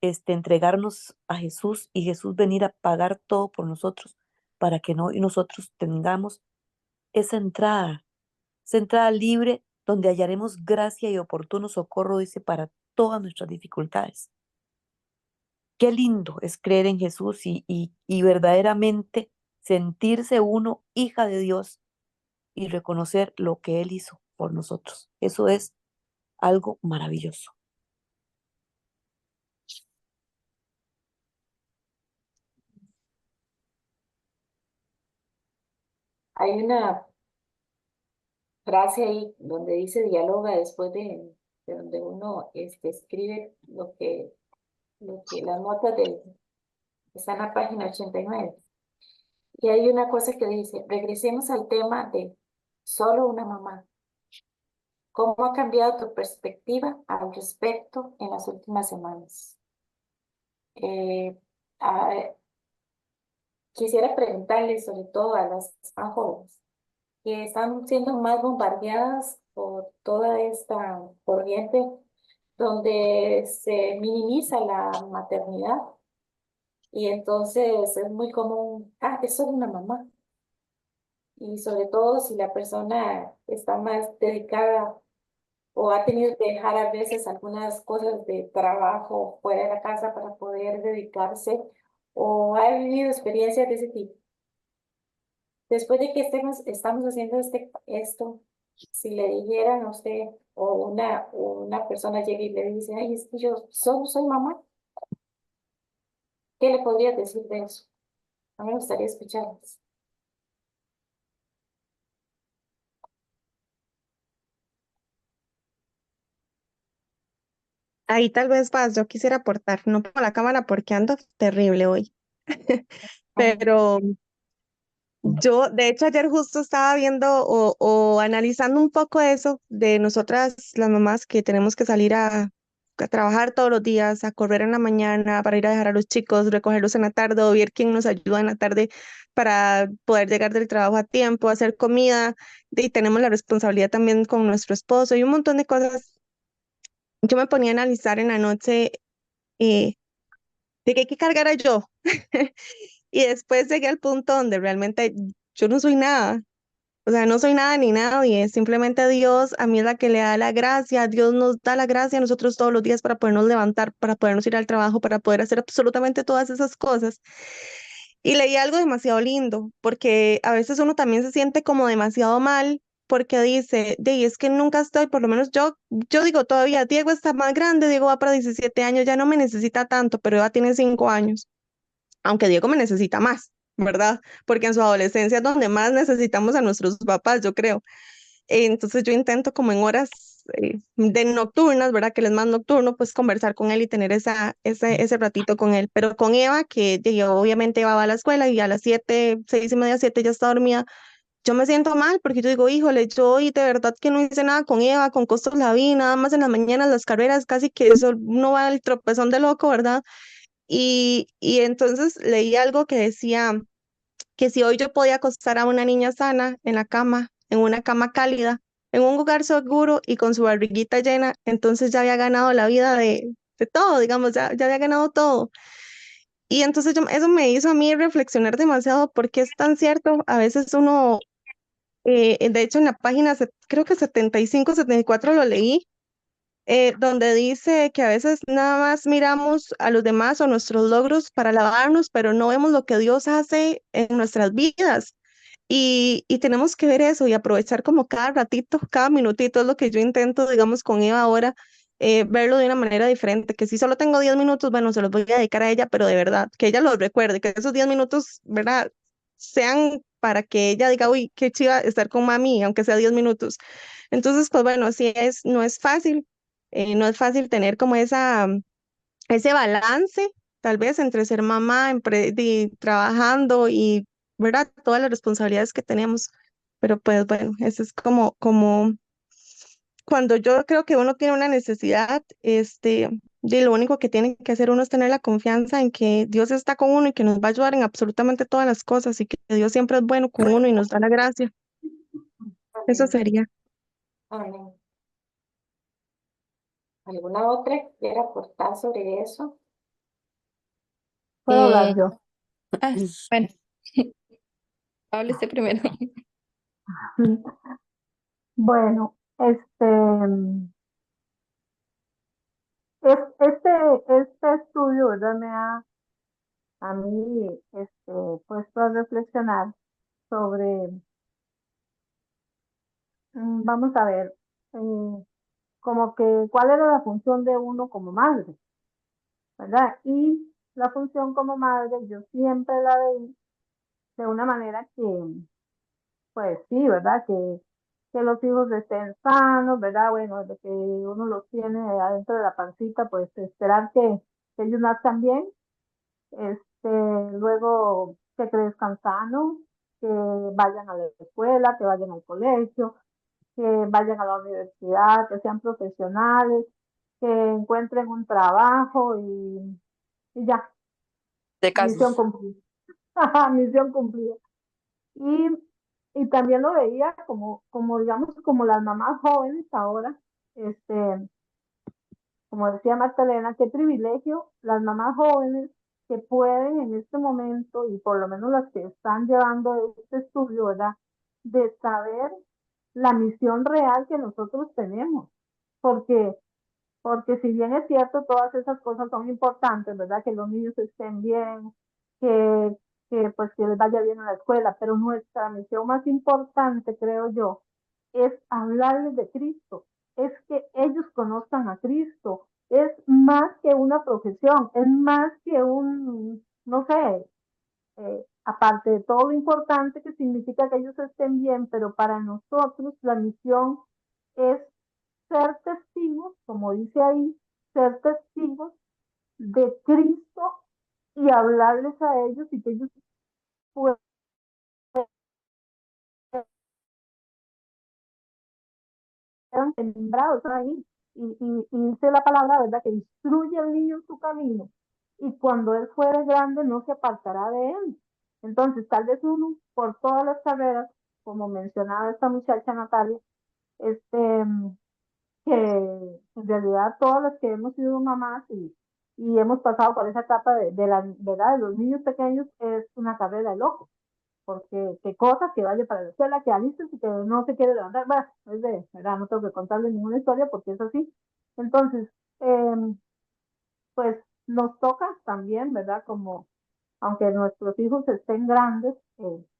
entregarnos a Jesús y Jesús venir a pagar todo por nosotros para que no y nosotros tengamos esa entrada libre donde hallaremos gracia y oportuno socorro, dice, para todas nuestras dificultades. Qué lindo es creer en Jesús y verdaderamente sentirse uno hija de Dios y reconocer lo que Él hizo por nosotros. Eso es algo maravilloso. Hay una frase ahí donde dice dialoga después de donde uno escribe lo que las notas está en la página 89. Y hay una cosa que dice, regresemos al tema de solo una mamá. ¿Cómo ha cambiado tu perspectiva al respecto en las últimas semanas? Eh, a- Quisiera preguntarle sobre todo a las más jóvenes que están siendo más bombardeadas por toda esta corriente donde se minimiza la maternidad y entonces es muy común, es solo una mamá. Y sobre todo si la persona está más dedicada o ha tenido que dejar a veces algunas cosas de trabajo fuera de la casa para poder dedicarse o ha vivido experiencias de ese tipo. Después de que estamos haciendo esto, si le dijeran a usted o una persona llega y le dice, ay, es que yo solo soy mamá, ¿qué le podrías decir de eso? A mí me gustaría escucharles. Ahí tal vez vas, yo quisiera aportar, no pongo la cámara porque ando terrible hoy, Ujú. pero yo, de hecho, ayer justo estaba viendo o analizando un poco eso de nosotras, las mamás, que tenemos que salir a trabajar todos los días, a correr en la mañana para ir a dejar a los chicos, recogerlos en la tarde o ver quién nos ayuda en la tarde para poder llegar del trabajo a tiempo, hacer comida, y tenemos la responsabilidad también con nuestro esposo y un montón de cosas. Yo me ponía a analizar en la noche eh, de que qué cargara yo. Y después llegué al punto donde realmente yo no soy nada. O sea, no soy nada ni nadie, simplemente Dios a mí es la que le da la gracia, Dios nos da la gracia a nosotros todos los días para podernos levantar, para podernos ir al trabajo, para poder hacer absolutamente todas esas cosas. Y leí algo demasiado lindo, porque a veces uno también se siente como demasiado mal, porque dice, de es que nunca estoy, por lo menos yo digo todavía, Diego está más grande, Diego va para 17 años, ya no me necesita tanto, pero Eva tiene 5 años, aunque Diego me necesita más, ¿verdad? Porque en su adolescencia es donde más necesitamos a nuestros papás, yo creo. Entonces yo intento como en horas de nocturnas, ¿verdad? Que él es más nocturno, pues conversar con él y tener ese ratito con él. Pero con Eva, que obviamente Eva va a la escuela y a las 7, 6:30, 7 ya está dormida, yo me siento mal porque yo digo, híjole, yo hoy de verdad que no hice nada con Eva, con Costos la vi, nada más en las mañanas, las carreras, casi que eso no va al tropezón de loco, ¿verdad? Y entonces leí algo que decía que si hoy yo podía acostar a una niña sana en la cama, en una cama cálida, en un lugar seguro y con su barriguita llena, entonces ya había ganado la vida de todo, digamos, ya había ganado todo. Y entonces eso me hizo a mí reflexionar demasiado porque es tan cierto, a veces uno, de hecho en la página, creo que 75, 74 lo leí, donde dice que a veces nada más miramos a los demás o nuestros logros para alabarnos, pero no vemos lo que Dios hace en nuestras vidas. Y tenemos que ver eso y aprovechar como cada ratito, cada minutito, es lo que yo intento, digamos, con Eva ahora, verlo de una manera diferente, que si solo tengo 10 minutos, bueno, se los voy a dedicar a ella, pero de verdad, que ella los recuerde, que esos 10 minutos, ¿verdad? Sean para que ella diga, uy, qué chiva estar con mami, aunque sea 10 minutos. Entonces, pues bueno, no es fácil, no es fácil tener como ese balance, tal vez entre ser mamá, trabajando y, ¿verdad? Todas las responsabilidades que tenemos. Pero pues bueno, eso es como cuando yo creo que uno tiene una necesidad, y lo único que tiene que hacer uno es tener la confianza en que Dios está con uno y que nos va a ayudar en absolutamente todas las cosas y que Dios siempre es bueno con uno y nos da la gracia. Eso Amén. sería. Amén. ¿Alguna otra que quiera aportar sobre eso? Puedo hablar Eh, yo. bueno, hable usted primero. Bueno, este estudio, ¿verdad? Me ha a mí puesto a reflexionar sobre, vamos a ver, como que cuál era la función de uno como madre, ¿verdad? Y la función como madre yo siempre la veí de una manera que, pues sí, ¿verdad? Que los hijos estén sanos, ¿verdad? Bueno, desde que uno los tiene adentro de la pancita, pues esperar que ellos nazcan bien, luego que crezcan sanos, que vayan a la escuela, que vayan al colegio, que vayan a la universidad, que sean profesionales, que encuentren un trabajo y ya, De misión casos. cumplida. Misión cumplida. Y, y también lo veía como, digamos, como las mamás jóvenes ahora, este, como decía Magdalena, qué privilegio las mamás jóvenes que pueden en este momento, y por lo menos las que están llevando este estudio, ¿verdad? De saber la misión real que nosotros tenemos. Porque, porque si bien es cierto, todas esas cosas son importantes, ¿verdad? Que los niños estén bien, que, que pues que les vaya bien a la escuela, pero nuestra misión más importante, creo yo, es hablarles de Cristo, es que ellos conozcan a Cristo, es más que una profesión, es más que no sé, aparte de todo lo importante que significa que ellos estén bien, pero para nosotros la misión es ser testigos, como dice ahí, ser testigos de Cristo y hablarles a ellos y que ellos puedan ser sembrados ahí. y dice la palabra, ¿verdad? Que instruye al niño en su camino y cuando él fuere grande no se apartará de él. Entonces, tal vez uno, por todas las carreras, como mencionaba esta muchacha Natalia, que en realidad todos los que hemos sido mamás y hemos pasado por esa etapa de la verdad de los niños pequeños es una carrera de loco, porque qué cosa que vaya para la escuela, que alistes y que no se quiere levantar, bueno, es de verdad, no tengo que contarle ninguna historia porque es así. Entonces, pues nos toca también, ¿verdad? Como aunque nuestros hijos estén grandes,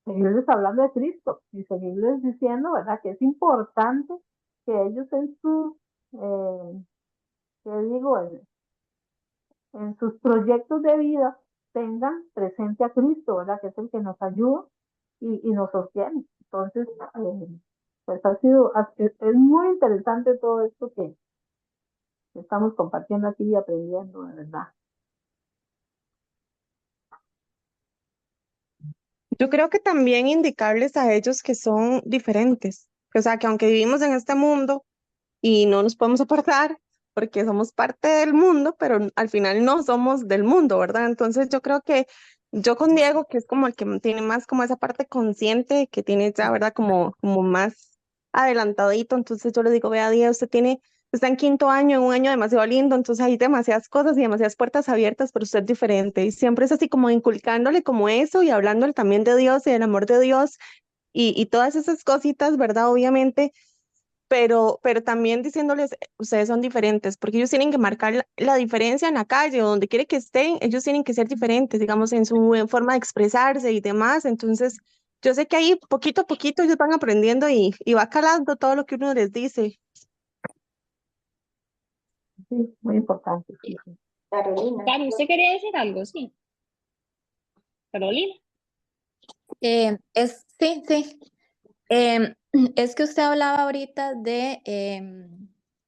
seguirles hablando de Cristo y seguirles diciendo, ¿verdad? Que es importante que ellos en sus, ¿qué digo? En sus proyectos de vida tengan presente a Cristo, ¿verdad? Que es el que nos ayuda y nos sostiene. Entonces, pues es muy interesante todo esto que estamos compartiendo aquí y aprendiendo, de verdad. Yo creo que también indicarles a ellos que son diferentes, o sea, que aunque vivimos en este mundo y no nos podemos apartar porque somos parte del mundo, pero al final no somos del mundo, ¿verdad? Entonces yo creo que yo con Diego, que es como el que tiene más como esa parte consciente, que tiene ya, ¿verdad? Como más adelantadito, entonces yo le digo, vea, Diego, está en quinto año, en un año demasiado lindo, entonces hay demasiadas cosas y demasiadas puertas abiertas, pero usted es diferente. Y siempre es así como inculcándole como eso y hablándole también de Dios y del amor de Dios y todas esas cositas, ¿verdad? Obviamente, pero también diciéndoles, ustedes son diferentes, porque ellos tienen que marcar la diferencia en la calle o donde quiera que estén, ellos tienen que ser diferentes, digamos, en su forma de expresarse y demás. Entonces, yo sé que ahí poquito a poquito ellos van aprendiendo y va calando todo lo que uno les dice. Sí, muy importante. Sí, sí. Carolina. Cari, ¿usted quería decir algo? Sí. Carolina. Sí, sí. Es que usted hablaba ahorita de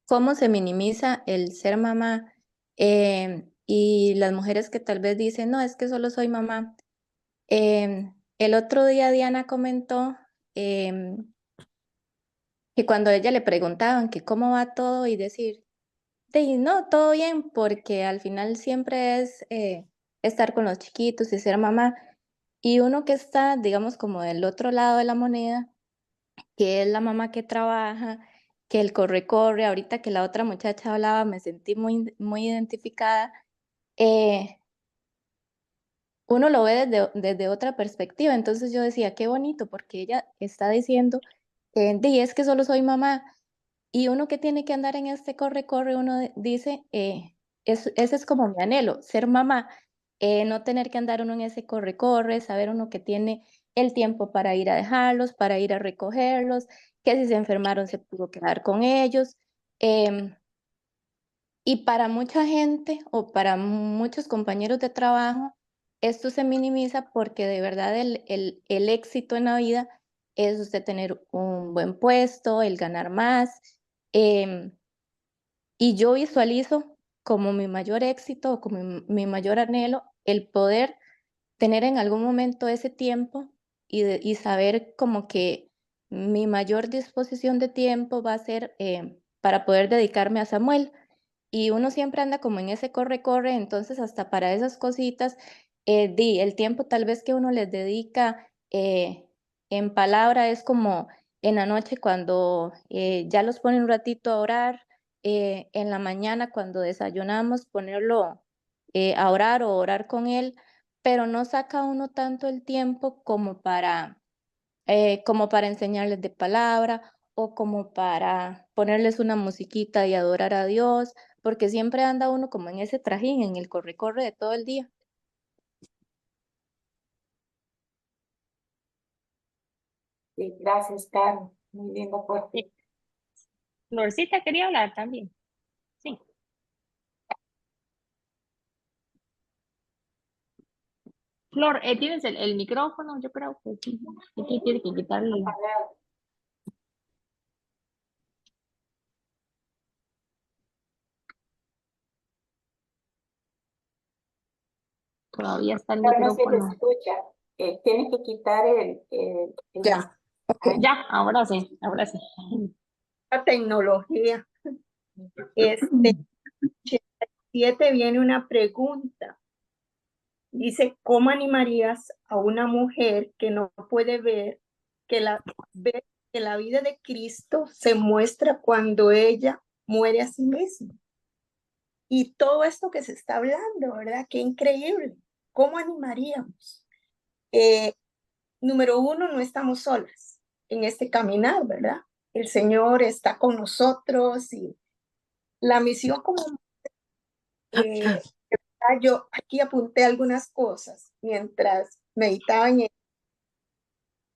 cómo se minimiza el ser mamá y las mujeres que tal vez dicen, no, es que solo soy mamá. El otro día Diana comentó em, que cuando a ella le preguntaban que cómo va todo y decir, "Sí, no, todo bien, porque al final siempre es estar con los chiquitos y ser mamá. Y uno que está, digamos, como del otro lado de la moneda, que es la mamá que trabaja, que el corre-corre, ahorita que la otra muchacha hablaba, me sentí muy identificada. eh, Uno lo ve desde otra perspectiva, entonces yo decía, qué bonito, porque ella está diciendo, "Di, es que solo soy mamá", y uno que tiene que andar en este corre-corre, uno dice, ese es como mi anhelo, ser mamá, no tener que andar uno en ese corre-corre, saber uno que tiene el tiempo para ir a dejarlos, para ir a recogerlos, que si se enfermaron se pudo quedar con ellos. em, y para mucha gente o para muchos compañeros de trabajo, esto se minimiza porque de verdad el éxito en la vida es usted tener un buen puesto, el ganar más. em, y yo visualizo como mi mayor éxito o como mi mayor anhelo el poder tener en algún momento ese tiempo y saber como que mi mayor disposición de tiempo va a ser para poder dedicarme a Samuel. Y uno siempre anda como en ese corre-corre, entonces hasta para esas cositas, el tiempo tal vez que uno les dedica en palabra es como en la noche cuando ya los pone un ratito a orar, en la mañana cuando desayunamos ponerlo a orar o orar con él, pero no saca uno tanto el tiempo como para enseñarles de palabra o como para ponerles una musiquita y adorar a Dios, porque siempre anda uno como en ese trajín, en el corre-corre de todo el día. Sí, gracias, Carmen. Muy lindo por ti. Florcita quería hablar también. Sí. Flor, tienes el micrófono, yo creo que sí. Aquí tiene que quitarle. Todavía está el Ahora no se te micrófono. escucha. Tienes que quitar Ya, ok. Ya, ahora sí, ahora sí. La tecnología. 87 viene una pregunta. Dice, ¿cómo animarías a una mujer que no puede ver que la vida de Cristo se muestra cuando ella muere a sí misma? Y todo esto que se está hablando, ¿verdad? Qué increíble. ¿Cómo animaríamos? Número uno, no estamos solas en este caminar, ¿verdad? El Señor está con nosotros y la misión como yo aquí apunté algunas cosas mientras meditaba en él.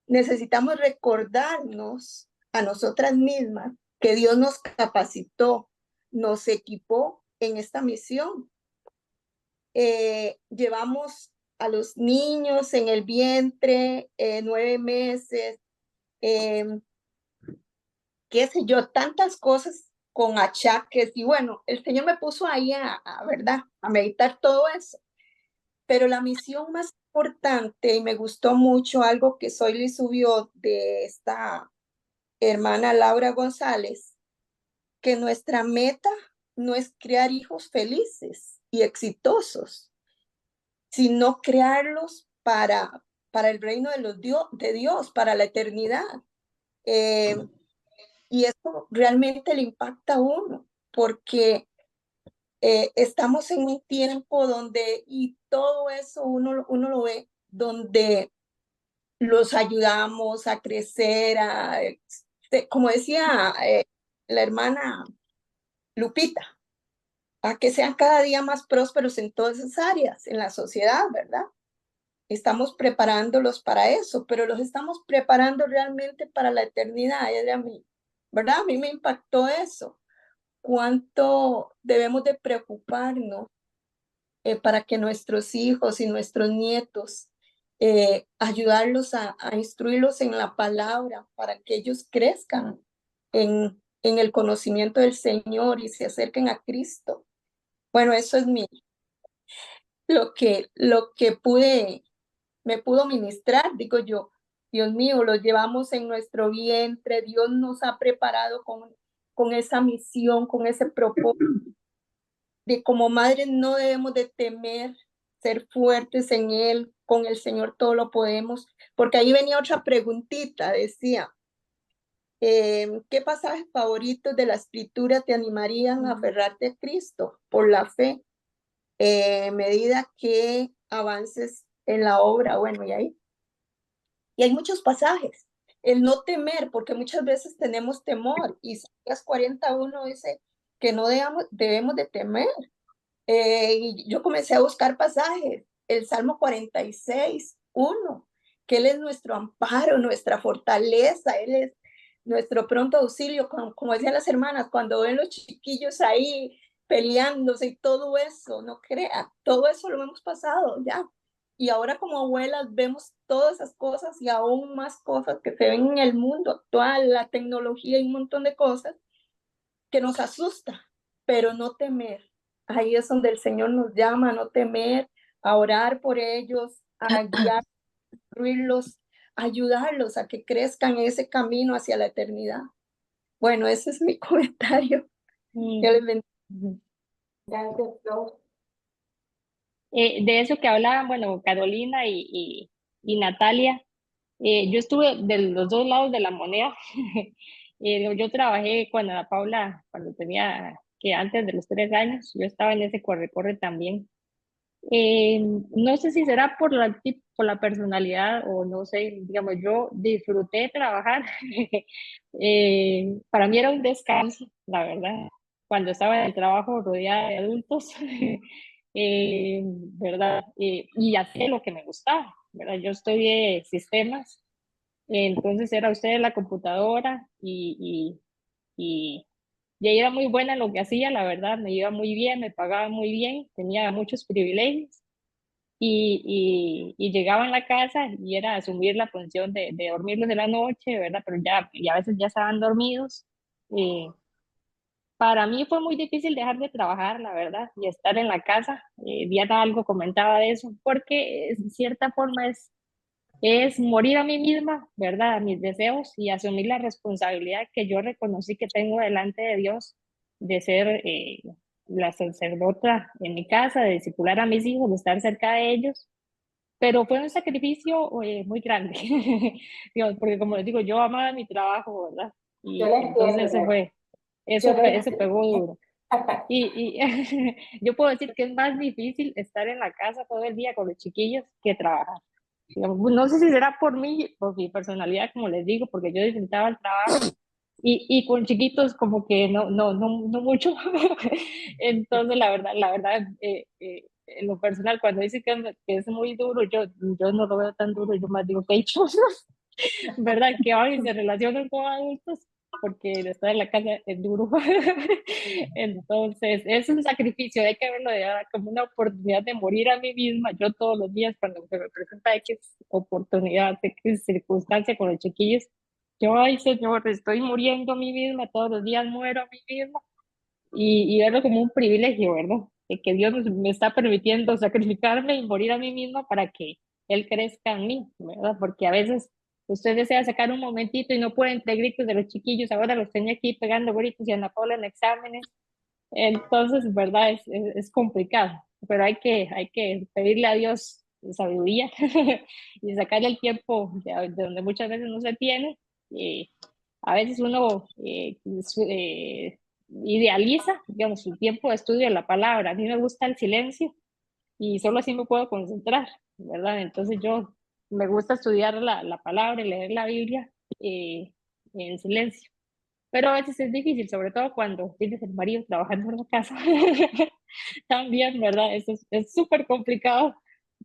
Necesitamos recordarnos a nosotras mismas que Dios nos capacitó, nos equipó en esta misión. Llevamos a los niños en el vientre 9 meses, qué sé yo, tantas cosas con achaques y bueno, el Señor me puso ahí ¿verdad? A meditar todo eso. Pero la misión más importante, y me gustó mucho algo que Soyli subió de esta hermana Laura González, que nuestra meta no es crear hijos felices y exitosos, sino crearlos para el reino de Dios, para la eternidad. Y eso realmente le impacta a uno, porque estamos en un tiempo donde, y todo eso uno lo ve, donde los ayudamos a crecer, como decía la hermana Lupita, a que sean cada día más prósperos en todas esas áreas, en la sociedad, ¿verdad? Estamos preparándolos para eso, pero los estamos preparando realmente para la eternidad, ¿verdad? A mí me impactó eso. Cuánto debemos de preocuparnos para que nuestros hijos y nuestros nietos, ayudarlos a instruirlos en la palabra para que ellos crezcan en el conocimiento del Señor y se acerquen a Cristo. Bueno, eso es lo que me pudo ministrar, digo yo. Dios mío, los llevamos en nuestro vientre, Dios nos ha preparado con esa misión, con ese propósito. De como madres no debemos de temer, ser fuertes en Él, con el Señor todo lo podemos, porque ahí venía otra preguntita, decía, ¿qué pasajes favoritos de la escritura te animarían a aferrarte a Cristo por la fe, medida que avances en la obra? Bueno, y hay muchos pasajes, el no temer, porque muchas veces tenemos temor, Isaías 41 dice que no debemos de temer. Y yo comencé a buscar pasajes, el Salmo 46:1, que Él es nuestro amparo, nuestra fortaleza, Él es nuestro pronto auxilio, como decían las hermanas, cuando ven los chiquillos ahí peleándose y todo eso, no crea, todo eso lo hemos pasado ya. Y ahora como abuelas vemos todas esas cosas y aún más cosas que se ven en el mundo actual, la tecnología y un montón de cosas que nos asusta, pero no temer. Ahí es donde el Señor nos llama a no temer, a orar por ellos, a guiar, instruirlos, ayudarlos a que crezcan en ese camino hacia la eternidad. Bueno, ese es mi comentario. Dios les bendiga. Gracias, Flor. De eso que hablaban, bueno, Carolina y Natalia, yo estuve de los dos lados de la moneda. Yo trabajé con Ana Paula cuando tenía, que antes de los 3 años, yo estaba en ese corre-corre también. No sé si será por la personalidad o no sé, digamos, yo disfruté trabajar. Para mí era un descanso, la verdad, cuando estaba en el trabajo rodeada de adultos, ¿verdad? Y hacía lo que me gustaba, ¿verdad? Yo estudié sistemas, entonces era usted en la computadora y ahí era muy buena en lo que hacía, la verdad, me iba muy bien, me pagaba muy bien, tenía muchos privilegios y llegaba a la casa y era asumir la función de dormirlos de la noche, ¿verdad? Pero ya, y a veces ya estaban dormidos. Para mí fue muy difícil dejar de trabajar, la verdad, y estar en la casa. Diana algo comentaba de eso, porque de cierta forma es morir a mí misma, ¿verdad? A mis deseos y asumir la responsabilidad que yo reconocí que tengo delante de Dios de ser la sacerdota en mi casa, de discipular a mis hijos, de estar cerca de ellos, pero fue un sacrificio muy grande, digamos, porque como les digo, yo amaba mi trabajo, ¿verdad? Yo Y la entonces entiendo, eso, yo la eso pegó duro. entiendo. Y yo puedo decir que es más difícil estar en la casa todo el día con los chiquillos que trabajar. Digamos, no sé si será por mí, por mi personalidad, como les digo, porque yo disfrutaba el trabajo y con chiquitos como que no mucho. Entonces, la verdad, en lo personal, cuando dice que es muy duro, yo no lo veo tan duro, yo más digo que hay cosas, ¿verdad? Que van y se relacionan con adultos, porque estar en la casa es duro. Entonces, es un sacrificio, hay que verlo como una oportunidad de morir a mí misma. Yo todos los días, cuando se me presenta X oportunidad, X circunstancia con los chiquillos, yo, ay Señor, estoy muriendo a mí misma, todos los días muero a mí misma, y verlo como un privilegio, ¿verdad? De que Dios me está permitiendo sacrificarme y morir a mí misma para que Él crezca en mí, ¿verdad? Porque a veces usted desea sacar un momentito y no puede entre gritos de los chiquillos, ahora los tenía aquí pegando gritos y Ana Paula en exámenes, entonces, ¿verdad? Es complicado, pero hay que pedirle a Dios sabiduría y sacarle el tiempo de donde muchas veces no se tiene. A veces uno idealiza, digamos, su tiempo de estudio de la palabra. A mí me gusta el silencio y solo así me puedo concentrar, ¿verdad? Entonces yo me gusta estudiar la palabra y leer la Biblia en silencio. Pero a veces es difícil, sobre todo cuando tienes el marido trabajando en la casa. También, ¿verdad? Eso es súper complicado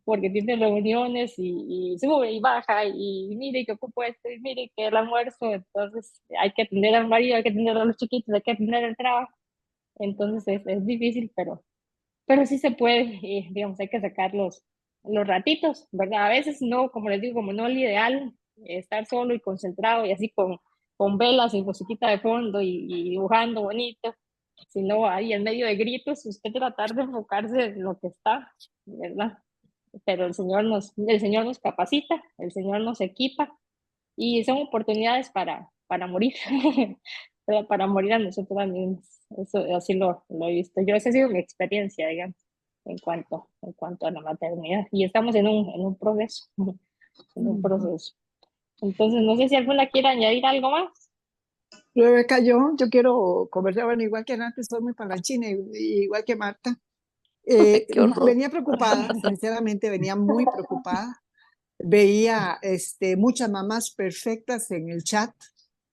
porque tienes reuniones y sube y baja y mire que ocupo esto y mire que el almuerzo. Entonces hay que atender al marido, hay que atender a los chiquitos, hay que atender el trabajo. Entonces es difícil, pero sí se puede, digamos, hay que sacar los ratitos, ¿verdad? A veces no, como les digo, como no el ideal, estar solo y concentrado y así con velas y musiquita de fondo y dibujando bonito, sino ahí en medio de gritos, usted tratar de enfocarse en lo que está, ¿verdad? Pero el Señor nos capacita, el Señor nos equipa y son oportunidades para morir, para morir a nosotros mismos. Eso así lo he visto. Yo, esa ha sido mi experiencia, digamos, en cuanto a la maternidad. Y estamos en un proceso, en un proceso. Entonces, no sé si alguna quiere añadir algo más. Rebeca, yo quiero conversar, bueno, igual que antes, soy muy palanchina, igual que Marta. Qué horror. Venía preocupada, sinceramente venía muy preocupada. Veía muchas mamás perfectas en el chat,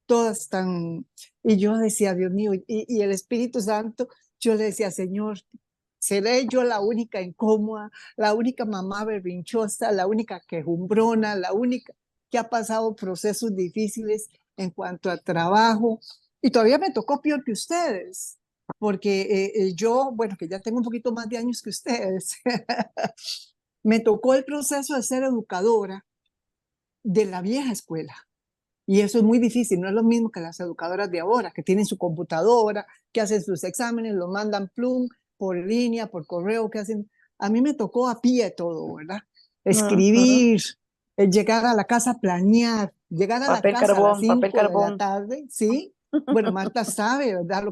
todas tan... Y yo decía, Dios mío, y el Espíritu Santo, yo le decía, Señor, ¿seré yo la única incómoda, la única mamá berrinchosa, la única quejumbrona, la única que ha pasado procesos difíciles en cuanto a trabajo? Y todavía me tocó peor que ustedes, porque yo, bueno, que ya tengo un poquito más de años que ustedes, me tocó el proceso de ser educadora de la vieja escuela. Y eso es muy difícil, no es lo mismo que las educadoras de ahora, que tienen su computadora, que hacen sus exámenes, los mandan plum, por línea, por correo, que hacen. A mí me tocó a pie todo, ¿verdad? Escribir, llegar a la casa a planear, llegar a Papel la casa a las carbón, papel 5 de la carbón. tarde, ¿sí? Bueno, Marta sabe, ¿verdad?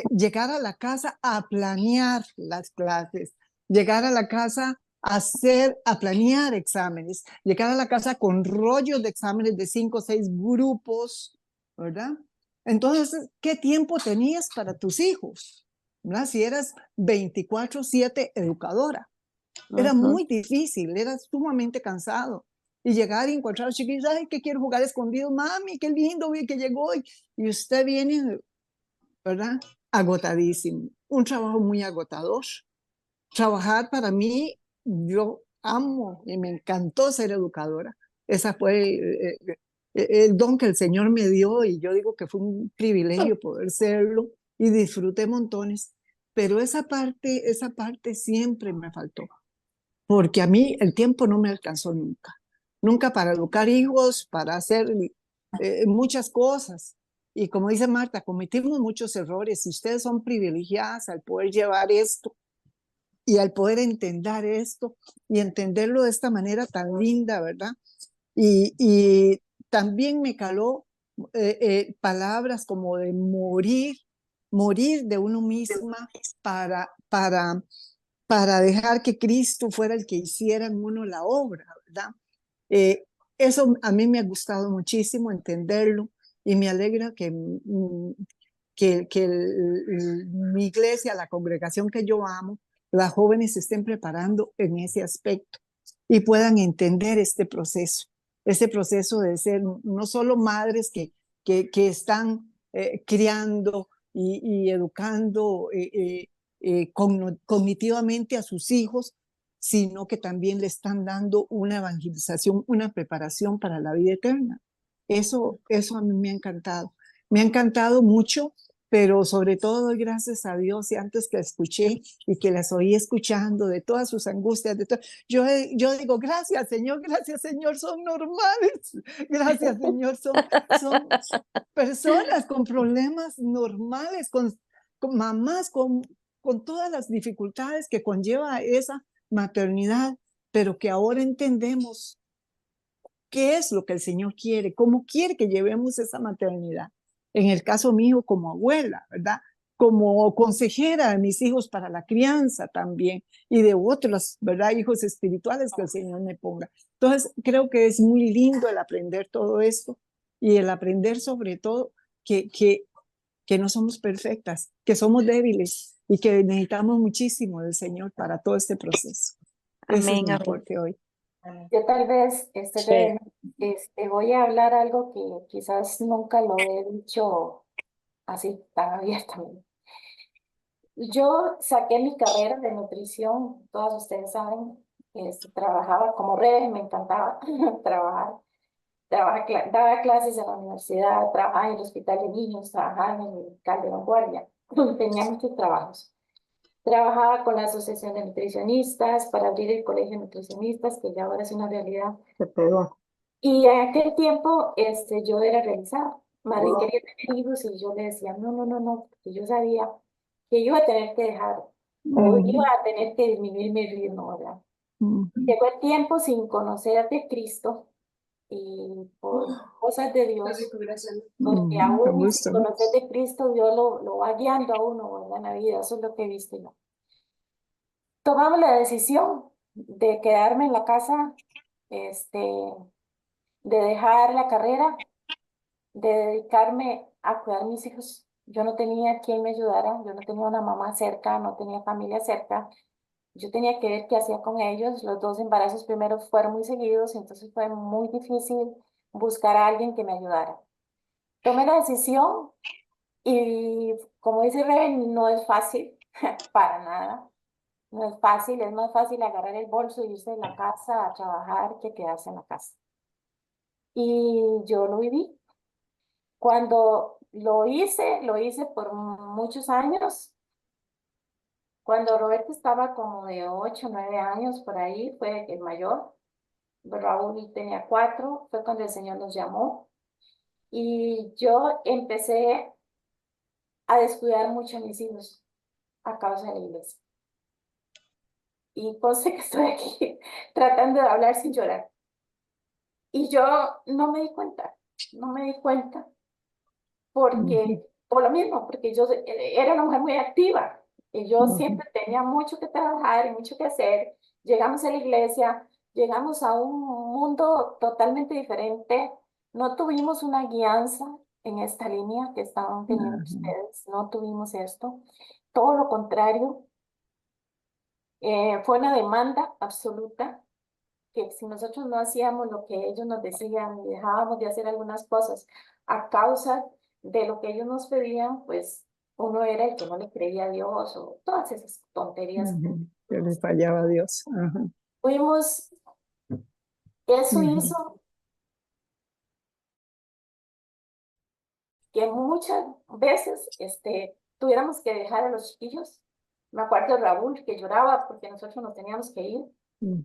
Llegar a la casa a planear las clases, llegar a la casa a planear exámenes, llegar a la casa con rollos de exámenes de 5 o 6 grupos, ¿verdad? Entonces, ¿qué tiempo tenías para tus hijos? ¿Verdad? Si eras 24/7 educadora. Era muy difícil, era sumamente cansado. Y llegar y encontrar a los chiquillos, ay, que quiero jugar escondido, mami, qué lindo, que llegó. Y usted viene, ¿verdad? Agotadísimo. Un trabajo muy agotador. Trabajar para mí, yo amo y me encantó ser educadora. Esa fue el don que el Señor me dio y yo digo que fue un privilegio poder serlo y disfruté montones. Pero esa parte siempre me faltó, porque a mí el tiempo no me alcanzó nunca. Nunca para educar hijos, para hacer muchas cosas. Y como dice Marta, cometimos muchos errores y ustedes son privilegiadas al poder llevar esto y al poder entender esto y entenderlo de esta manera tan linda, ¿verdad? Y también me caló palabras como de morir morir de uno misma para dejar que Cristo fuera el que hiciera en uno la obra, ¿verdad? Eso a mí me ha gustado muchísimo entenderlo y me alegra que mi iglesia, la congregación que yo amo, las jóvenes se estén preparando en ese aspecto y puedan entender este proceso de ser no solo madres que están criando y educando cognitivamente a sus hijos, sino que también le están dando una evangelización, una preparación para la vida eterna. Eso a mí me ha encantado. Me ha encantado mucho, pero sobre todo doy gracias a Dios y antes que escuché y que las oí escuchando de todas sus angustias, yo digo, gracias Señor, son normales, gracias Señor, son personas con problemas normales, con mamás, con todas las dificultades que conlleva esa maternidad, pero que ahora entendemos qué es lo que el Señor quiere, cómo quiere que llevemos esa maternidad. En el caso mío como abuela, ¿verdad? Como consejera de mis hijos para la crianza también y de otros, ¿verdad? Hijos espirituales que el Señor me ponga. Entonces, creo que es muy lindo el aprender todo esto y el aprender sobre todo que no somos perfectas, que somos débiles y que necesitamos muchísimo del Señor para todo este proceso. Ese es Amén, mi amén. aporte hoy. Yo tal vez Sí. voy a hablar algo que quizás nunca lo he dicho así tan abiertamente. Yo saqué mi carrera de nutrición, todos ustedes saben, trabajaba como redes, me encantaba trabajar. Daba clases en la universidad, trabajaba en el hospital de niños, trabajaba en el Calderón Guardia, tenía muchos trabajos. Trabajaba con la Asociación de Nutricionistas para abrir el Colegio de Nutricionistas, que ya ahora es una realidad. Se pegó. Y en aquel tiempo yo era realizada. Madre quería tener hijos y yo le decía, no, no, no, no, porque yo sabía que iba a tener que dejar, o iba a tener que disminuir mi ritmo, ¿verdad? Llegó el tiempo sin conocer de Cristo y por cosas de Dios, porque aún sin conocer de Cristo, Dios lo va guiando a uno, ¿verdad? En la vida, eso es lo que he visto yo. Tomamos la decisión de quedarme en la casa, de dejar la carrera, de dedicarme a cuidar a mis hijos. Yo no tenía quien me ayudara, yo no tenía una mamá cerca, no tenía familia cerca. Yo tenía que ver qué hacía con ellos. Los dos embarazos primeros fueron muy seguidos, entonces fue muy difícil buscar a alguien que me ayudara. Tomé la decisión y, como dice Rebe, no es fácil, para nada. No es fácil, es más fácil agarrar el bolso y irse de la casa a trabajar que quedarse en la casa. Y yo lo viví. Cuando lo hice por muchos años. Cuando Roberto estaba como de 8 o 9 años, por ahí, fue el mayor. Raúl tenía 4, fue cuando el Señor nos llamó. Y yo empecé a descuidar mucho a mis hijos a causa de la iglesia. Y conste que estoy aquí tratando de hablar sin llorar. Y yo no me di cuenta, porque, por lo mismo, porque yo era una mujer muy activa. Y yo siempre tenía mucho que trabajar y mucho que hacer. Llegamos a la iglesia, llegamos a un mundo totalmente diferente. No tuvimos una guianza en esta línea que estaban teniendo ustedes. No tuvimos esto. Todo lo contrario. Fue una demanda absoluta, que si nosotros no hacíamos lo que ellos nos decían y dejábamos de hacer algunas cosas a causa de lo que ellos nos pedían, pues uno era el que no le creía a Dios o todas esas tonterías. Que le fallaba a Dios. Fuimos, eso hizo que muchas veces tuviéramos que dejar a los chiquillos. Me acuerdo de Raúl que lloraba porque nosotros nos teníamos que ir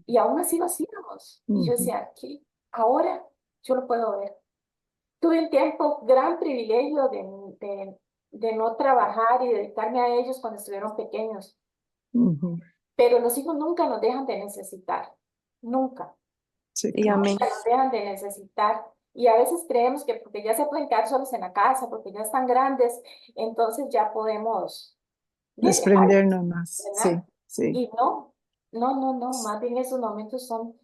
y aún así lo hacíamos. Y yo decía, aquí, ahora yo lo puedo ver. Tuve un tiempo, gran privilegio de no trabajar y dedicarme a ellos cuando estuvieron pequeños. Pero los hijos nunca nos dejan de necesitar, nunca. Sí, amén. Nunca nos dejan de necesitar. Y a veces creemos que porque ya se pueden quedar solos en la casa, porque ya están grandes, entonces ya podemos dejarlos, Desprendernos más. Sí, ¿verdad? sí, Y no, más bien esos momentos son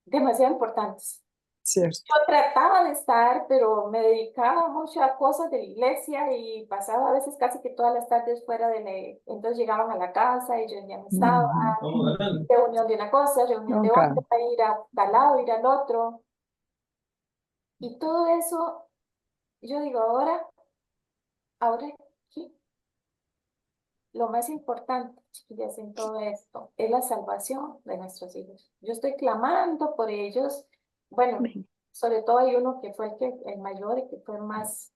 demasiado importantes. cierto. Yo trataba de estar, pero me dedicaba mucho a cosas de la iglesia y pasaba a veces casi que todas las tardes fuera de la... Entonces llegaban a la casa y yo ya no estaba, Ujú. reunión de una cosa, reunión de Nunca. otra, ir a tal lado, ir al otro. Y todo eso, yo digo, ahora, ¿qué? Lo más importante, chiquillas, en todo esto es la salvación de nuestros hijos. Yo estoy clamando por ellos. Bueno, sobre todo hay uno que fue el mayor y que fue más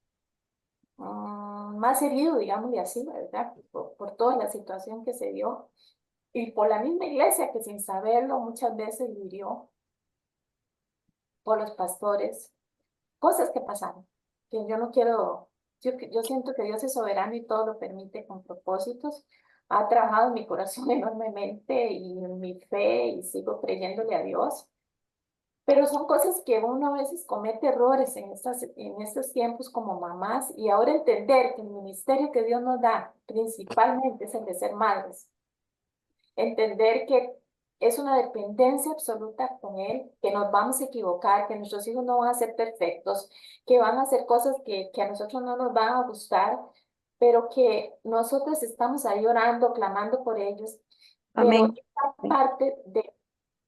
herido, digámosle así, ¿verdad? Por toda la situación que se dio y por la misma iglesia que sin saberlo muchas veces lo hirió, por los pastores, cosas que pasaron, que yo no quiero, yo siento que Dios es soberano y todo lo permite con propósitos. Ha trabajado en mi corazón enormemente y en mi fe y sigo creyéndole a Dios. Pero son cosas que uno a veces comete errores en estos tiempos como mamás y ahora entender que el ministerio que Dios nos da principalmente es el de ser madres. Entender que es una dependencia absoluta con Él, que nos vamos a equivocar, que nuestros hijos no van a ser perfectos, que van a hacer cosas que a nosotros no nos van a gustar, pero que nosotros estamos ahí orando, clamando por ellos. Pero Amén. esta parte de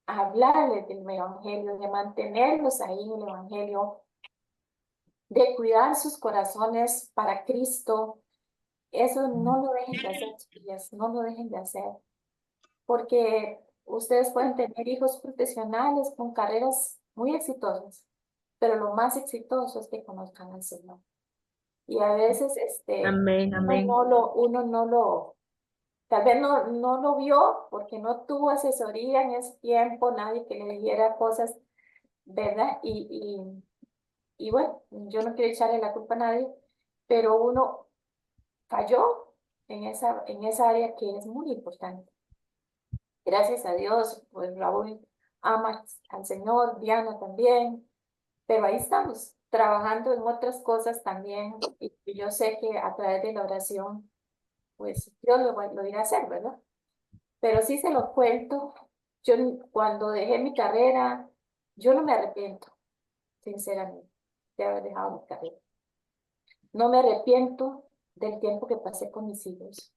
hablarles del evangelio, de mantenerlos ahí en el evangelio, de cuidar sus corazones para Cristo, eso no lo dejen de hacer, chiquillas, no lo dejen de hacer, porque ustedes pueden tener hijos profesionales con carreras muy exitosas, pero lo más exitoso es que conozcan al Señor. Y a veces Amén, amén. uno no lo tal vez no lo vio porque no tuvo asesoría en ese tiempo, nadie que le dijera cosas, ¿verdad? Y bueno, yo no quiero echarle la culpa a nadie, pero uno falló en esa área que es muy importante. Gracias a Dios, pues Raúl ama al Señor, Diana también, pero ahí estamos, trabajando en otras cosas también, y yo sé que a través de la oración, pues Dios lo irá a hacer, ¿verdad? Pero sí se lo cuento, yo cuando dejé mi carrera, yo no me arrepiento, sinceramente, de haber dejado mi carrera. No me arrepiento del tiempo que pasé con mis hijos,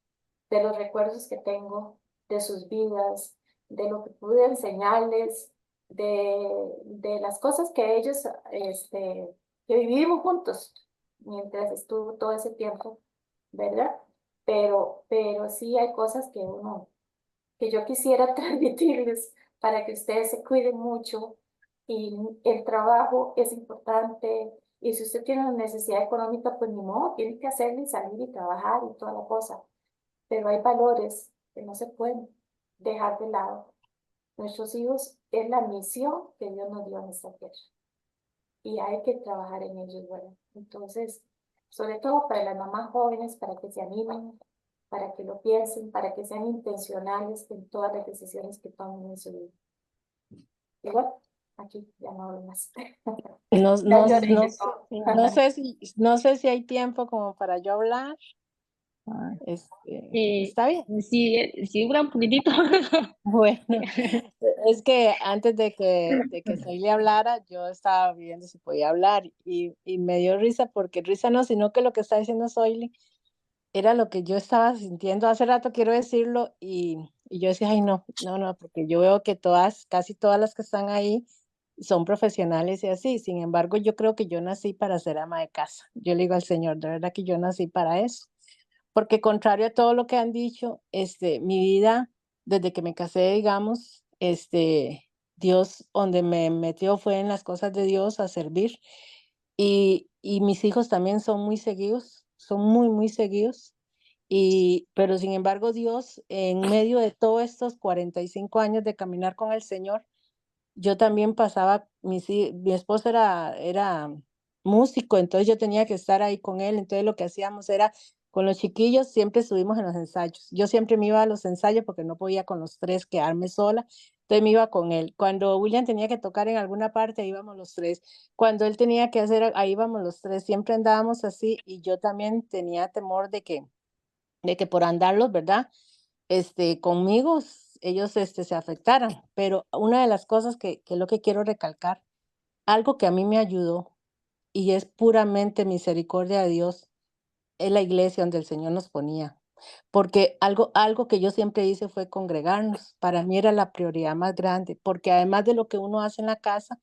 de los recuerdos que tengo, de sus vidas, de lo que pude enseñarles, de las cosas que ellos, que vivimos juntos mientras estuvo todo ese tiempo, ¿verdad? Pero sí hay cosas que yo quisiera transmitirles para que ustedes se cuiden mucho y el trabajo es importante y si usted tiene una necesidad económica, pues ni modo, tiene que hacerlo y salir y trabajar y toda la cosa, pero hay valores que no se pueden dejar de lado. Nuestros hijos es la misión que Dios nos dio en esta tierra y hay que trabajar en ellos, ¿verdad? Entonces, sobre todo para las mamás jóvenes, para que se animen, para que lo piensen, para que sean intencionales en todas las decisiones que tomen en su vida. Y bueno, aquí ya no hablo más. No, Ya no, lloré no, de todo. no sé si hay tiempo como para yo hablar. ¿Está bien? Sí, dura un poquitito. Bueno, es que antes de que Soyli hablara, yo estaba viendo si podía hablar y me dio risa porque risa no, sino que lo que está diciendo Soyli era lo que yo estaba sintiendo hace rato, quiero decirlo, y yo decía, ay, no, porque yo veo que casi todas las que están ahí son profesionales y así. Sin embargo, yo creo que yo nací para ser ama de casa. Yo le digo al Señor, de verdad que yo nací para eso. Porque contrario a todo lo que han dicho, mi vida, desde que me casé, digamos, Dios, donde me metió fue en las cosas de Dios a servir. Y mis hijos también son muy seguidos, son muy, muy seguidos. Pero sin embargo, Dios, en medio de todos estos 45 años de caminar con el Señor, yo también pasaba, mi esposo era músico, entonces yo tenía que estar ahí con él, entonces lo que hacíamos era, con los chiquillos siempre estuvimos en los ensayos, yo siempre me iba a los ensayos porque no podía con los tres quedarme sola, Entonces me iba con él. Cuando William tenía que tocar en alguna parte, ahí íbamos los tres. Cuando él tenía que hacer, ahí íbamos los tres. Siempre andábamos así y yo también tenía temor de que por andarlos, ¿verdad? Conmigo ellos se afectaran. Pero una de las cosas que es lo que quiero recalcar, algo que a mí me ayudó y es puramente misericordia de Dios, es la iglesia donde el Señor nos ponía. Porque algo que yo siempre hice fue congregarnos. Para mí era la prioridad más grande, porque además de lo que uno hace en la casa,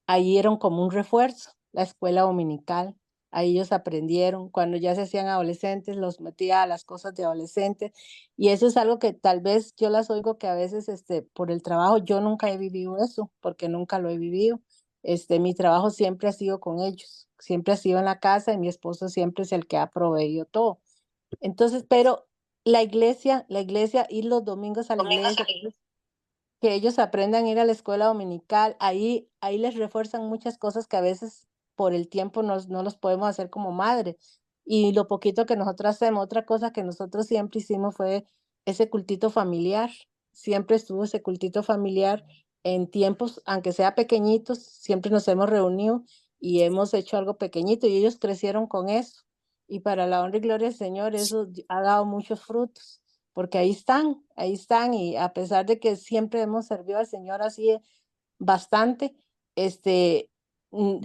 ahí eran como un refuerzo, la escuela dominical. Ahí ellos aprendieron, cuando ya se hacían adolescentes, los metía a las cosas de adolescentes. Y eso es algo que tal vez yo las oigo que a veces por el trabajo, yo nunca he vivido eso, porque nunca lo he vivido. Mi trabajo siempre ha sido con ellos, siempre ha sido en la casa y mi esposo siempre es el que ha proveído todo. Entonces, pero la iglesia, ir los domingos a la iglesia, que ellos aprendan a ir a la escuela dominical, ahí les refuerzan muchas cosas que a veces por el tiempo no los podemos hacer como madre. Y lo poquito que nosotros hacemos, otra cosa que nosotros siempre hicimos fue ese cultito familiar. Siempre estuvo ese cultito familiar en tiempos, aunque sea pequeñitos, siempre nos hemos reunido y hemos hecho algo pequeñito y ellos crecieron con eso. Y para la honra y gloria del Señor, eso ha dado muchos frutos porque ahí están, y a pesar de que siempre hemos servido al Señor así bastante,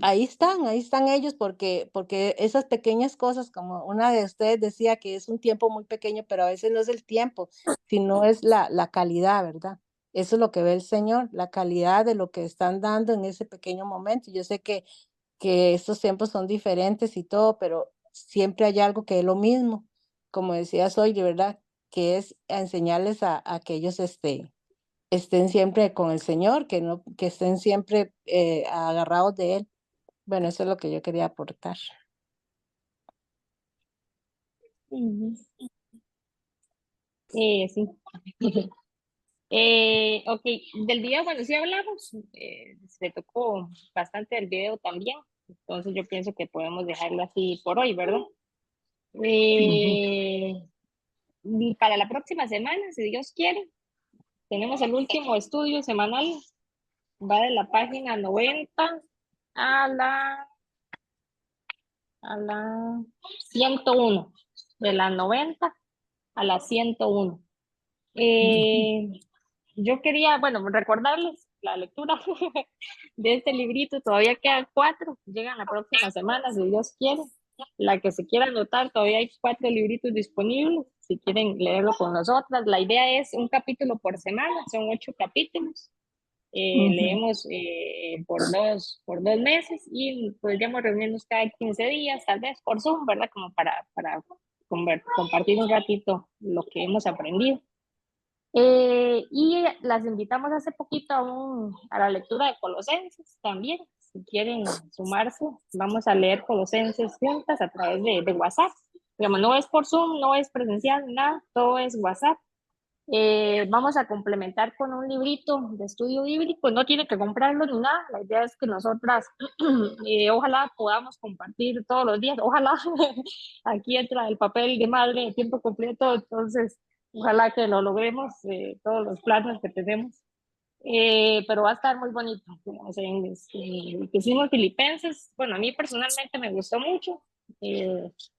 ahí están ellos porque esas pequeñas cosas, como una de ustedes decía que es un tiempo muy pequeño, pero a veces no es el tiempo, sino es la calidad, ¿verdad? Eso es lo que ve el Señor, la calidad de lo que están dando en ese pequeño momento. Yo sé que estos tiempos son diferentes y todo, pero siempre hay algo que es lo mismo, como decía Soy, de verdad, que es enseñarles a que ellos estén siempre con el Señor, que estén siempre agarrados de Él. Bueno, eso es lo que yo quería aportar. Ujú. Sí. Ok, del video, bueno, sí hablamos, se tocó bastante el video también, entonces yo pienso que podemos dejarlo así por hoy, ¿verdad? Y para la próxima semana, si Dios quiere, tenemos el último estudio semanal, va de la página 90 a la 101, de la 90 a la 101. Yo quería, bueno, recordarles la lectura de este librito, todavía quedan 4, llegan la próxima semana, si Dios quiere. La que se quiera anotar, todavía hay 4 libritos disponibles, si quieren leerlo con nosotras. La idea es un capítulo por semana, son 8 capítulos. Leemos por dos meses y podríamos reunirnos cada 15 días, tal vez por Zoom, ¿verdad? Como para compartir un ratito lo que hemos aprendido. Y las invitamos hace poquito a la lectura de Colosenses también. Si quieren sumarse, vamos a leer Colosenses juntas a través de WhatsApp. Digamos, no es por Zoom, no es presencial, nada, todo es WhatsApp. Vamos a complementar con un librito de estudio bíblico, no tiene que comprarlo ni nada, la idea es que nosotras ojalá podamos compartir todos los días, ojalá, aquí entra el papel de madre de tiempo completo, entonces ojalá que lo logremos, todos los planes que tenemos. Pero va a estar muy bonito. O sea, que hicimos Filipenses, bueno, a mí personalmente me gustó mucho.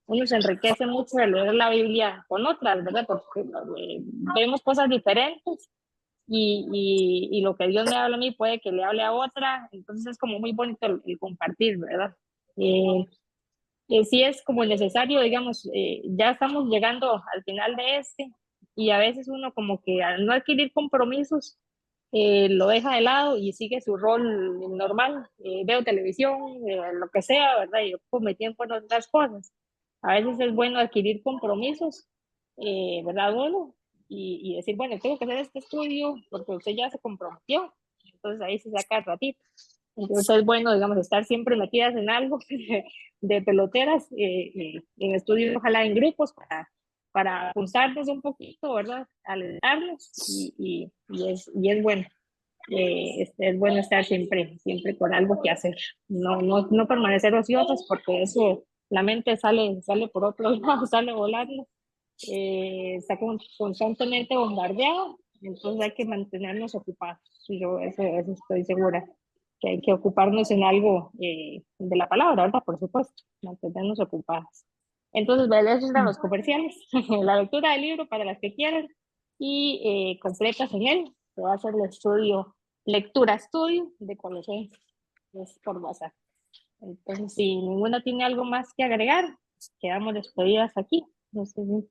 Uno se enriquece mucho de leer la Biblia con otras, ¿verdad? Porque vemos cosas diferentes y lo que Dios me habla a mí puede que le hable a otra, entonces es como muy bonito el compartir, ¿verdad? Sí es como necesario, digamos, ya estamos llegando al final de y a veces uno como que al no adquirir compromisos, lo deja de lado y sigue su rol normal, veo televisión, lo que sea, ¿verdad? Y ocupo mi tiempo en otras cosas. A veces es bueno adquirir compromisos, ¿verdad? Uno, y decir, bueno, tengo que hacer este estudio porque usted ya se comprometió, entonces ahí se saca el ratito. Entonces es bueno, digamos, estar siempre metidas en algo de peloteras, en estudios, ojalá en grupos, para pulsarnos un poquito, ¿verdad? Alentarnos y es bueno. Es bueno estar siempre con algo que hacer, no permanecer ociosos porque eso, la mente sale por otro lado, sale volando, está constantemente bombardeado Entonces hay que mantenernos ocupados. Yo eso estoy segura, que hay que ocuparnos en algo de la palabra, ¿verdad? Por supuesto, mantenernos ocupados. Entonces, esos eran los comerciales. La lectura del libro para las que quieran y completas en él. Se va a hacer el estudio, lectura-estudio de Colosenses. Es por WhatsApp. Entonces, si ninguna tiene algo más que agregar, quedamos despedidas aquí. No sé si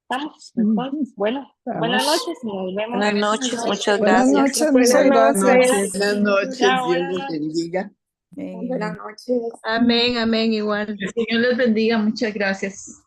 estamos. Entonces, bueno, buenas noches. Nos vemos. Buenas noches, muchas Buenas gracias. noches, muchas gracias. Buenas noches, Chao, Dios buenas los noches. bendiga. Buenas noches. Amén, amén, igual. Que el Señor les bendiga. Muchas gracias.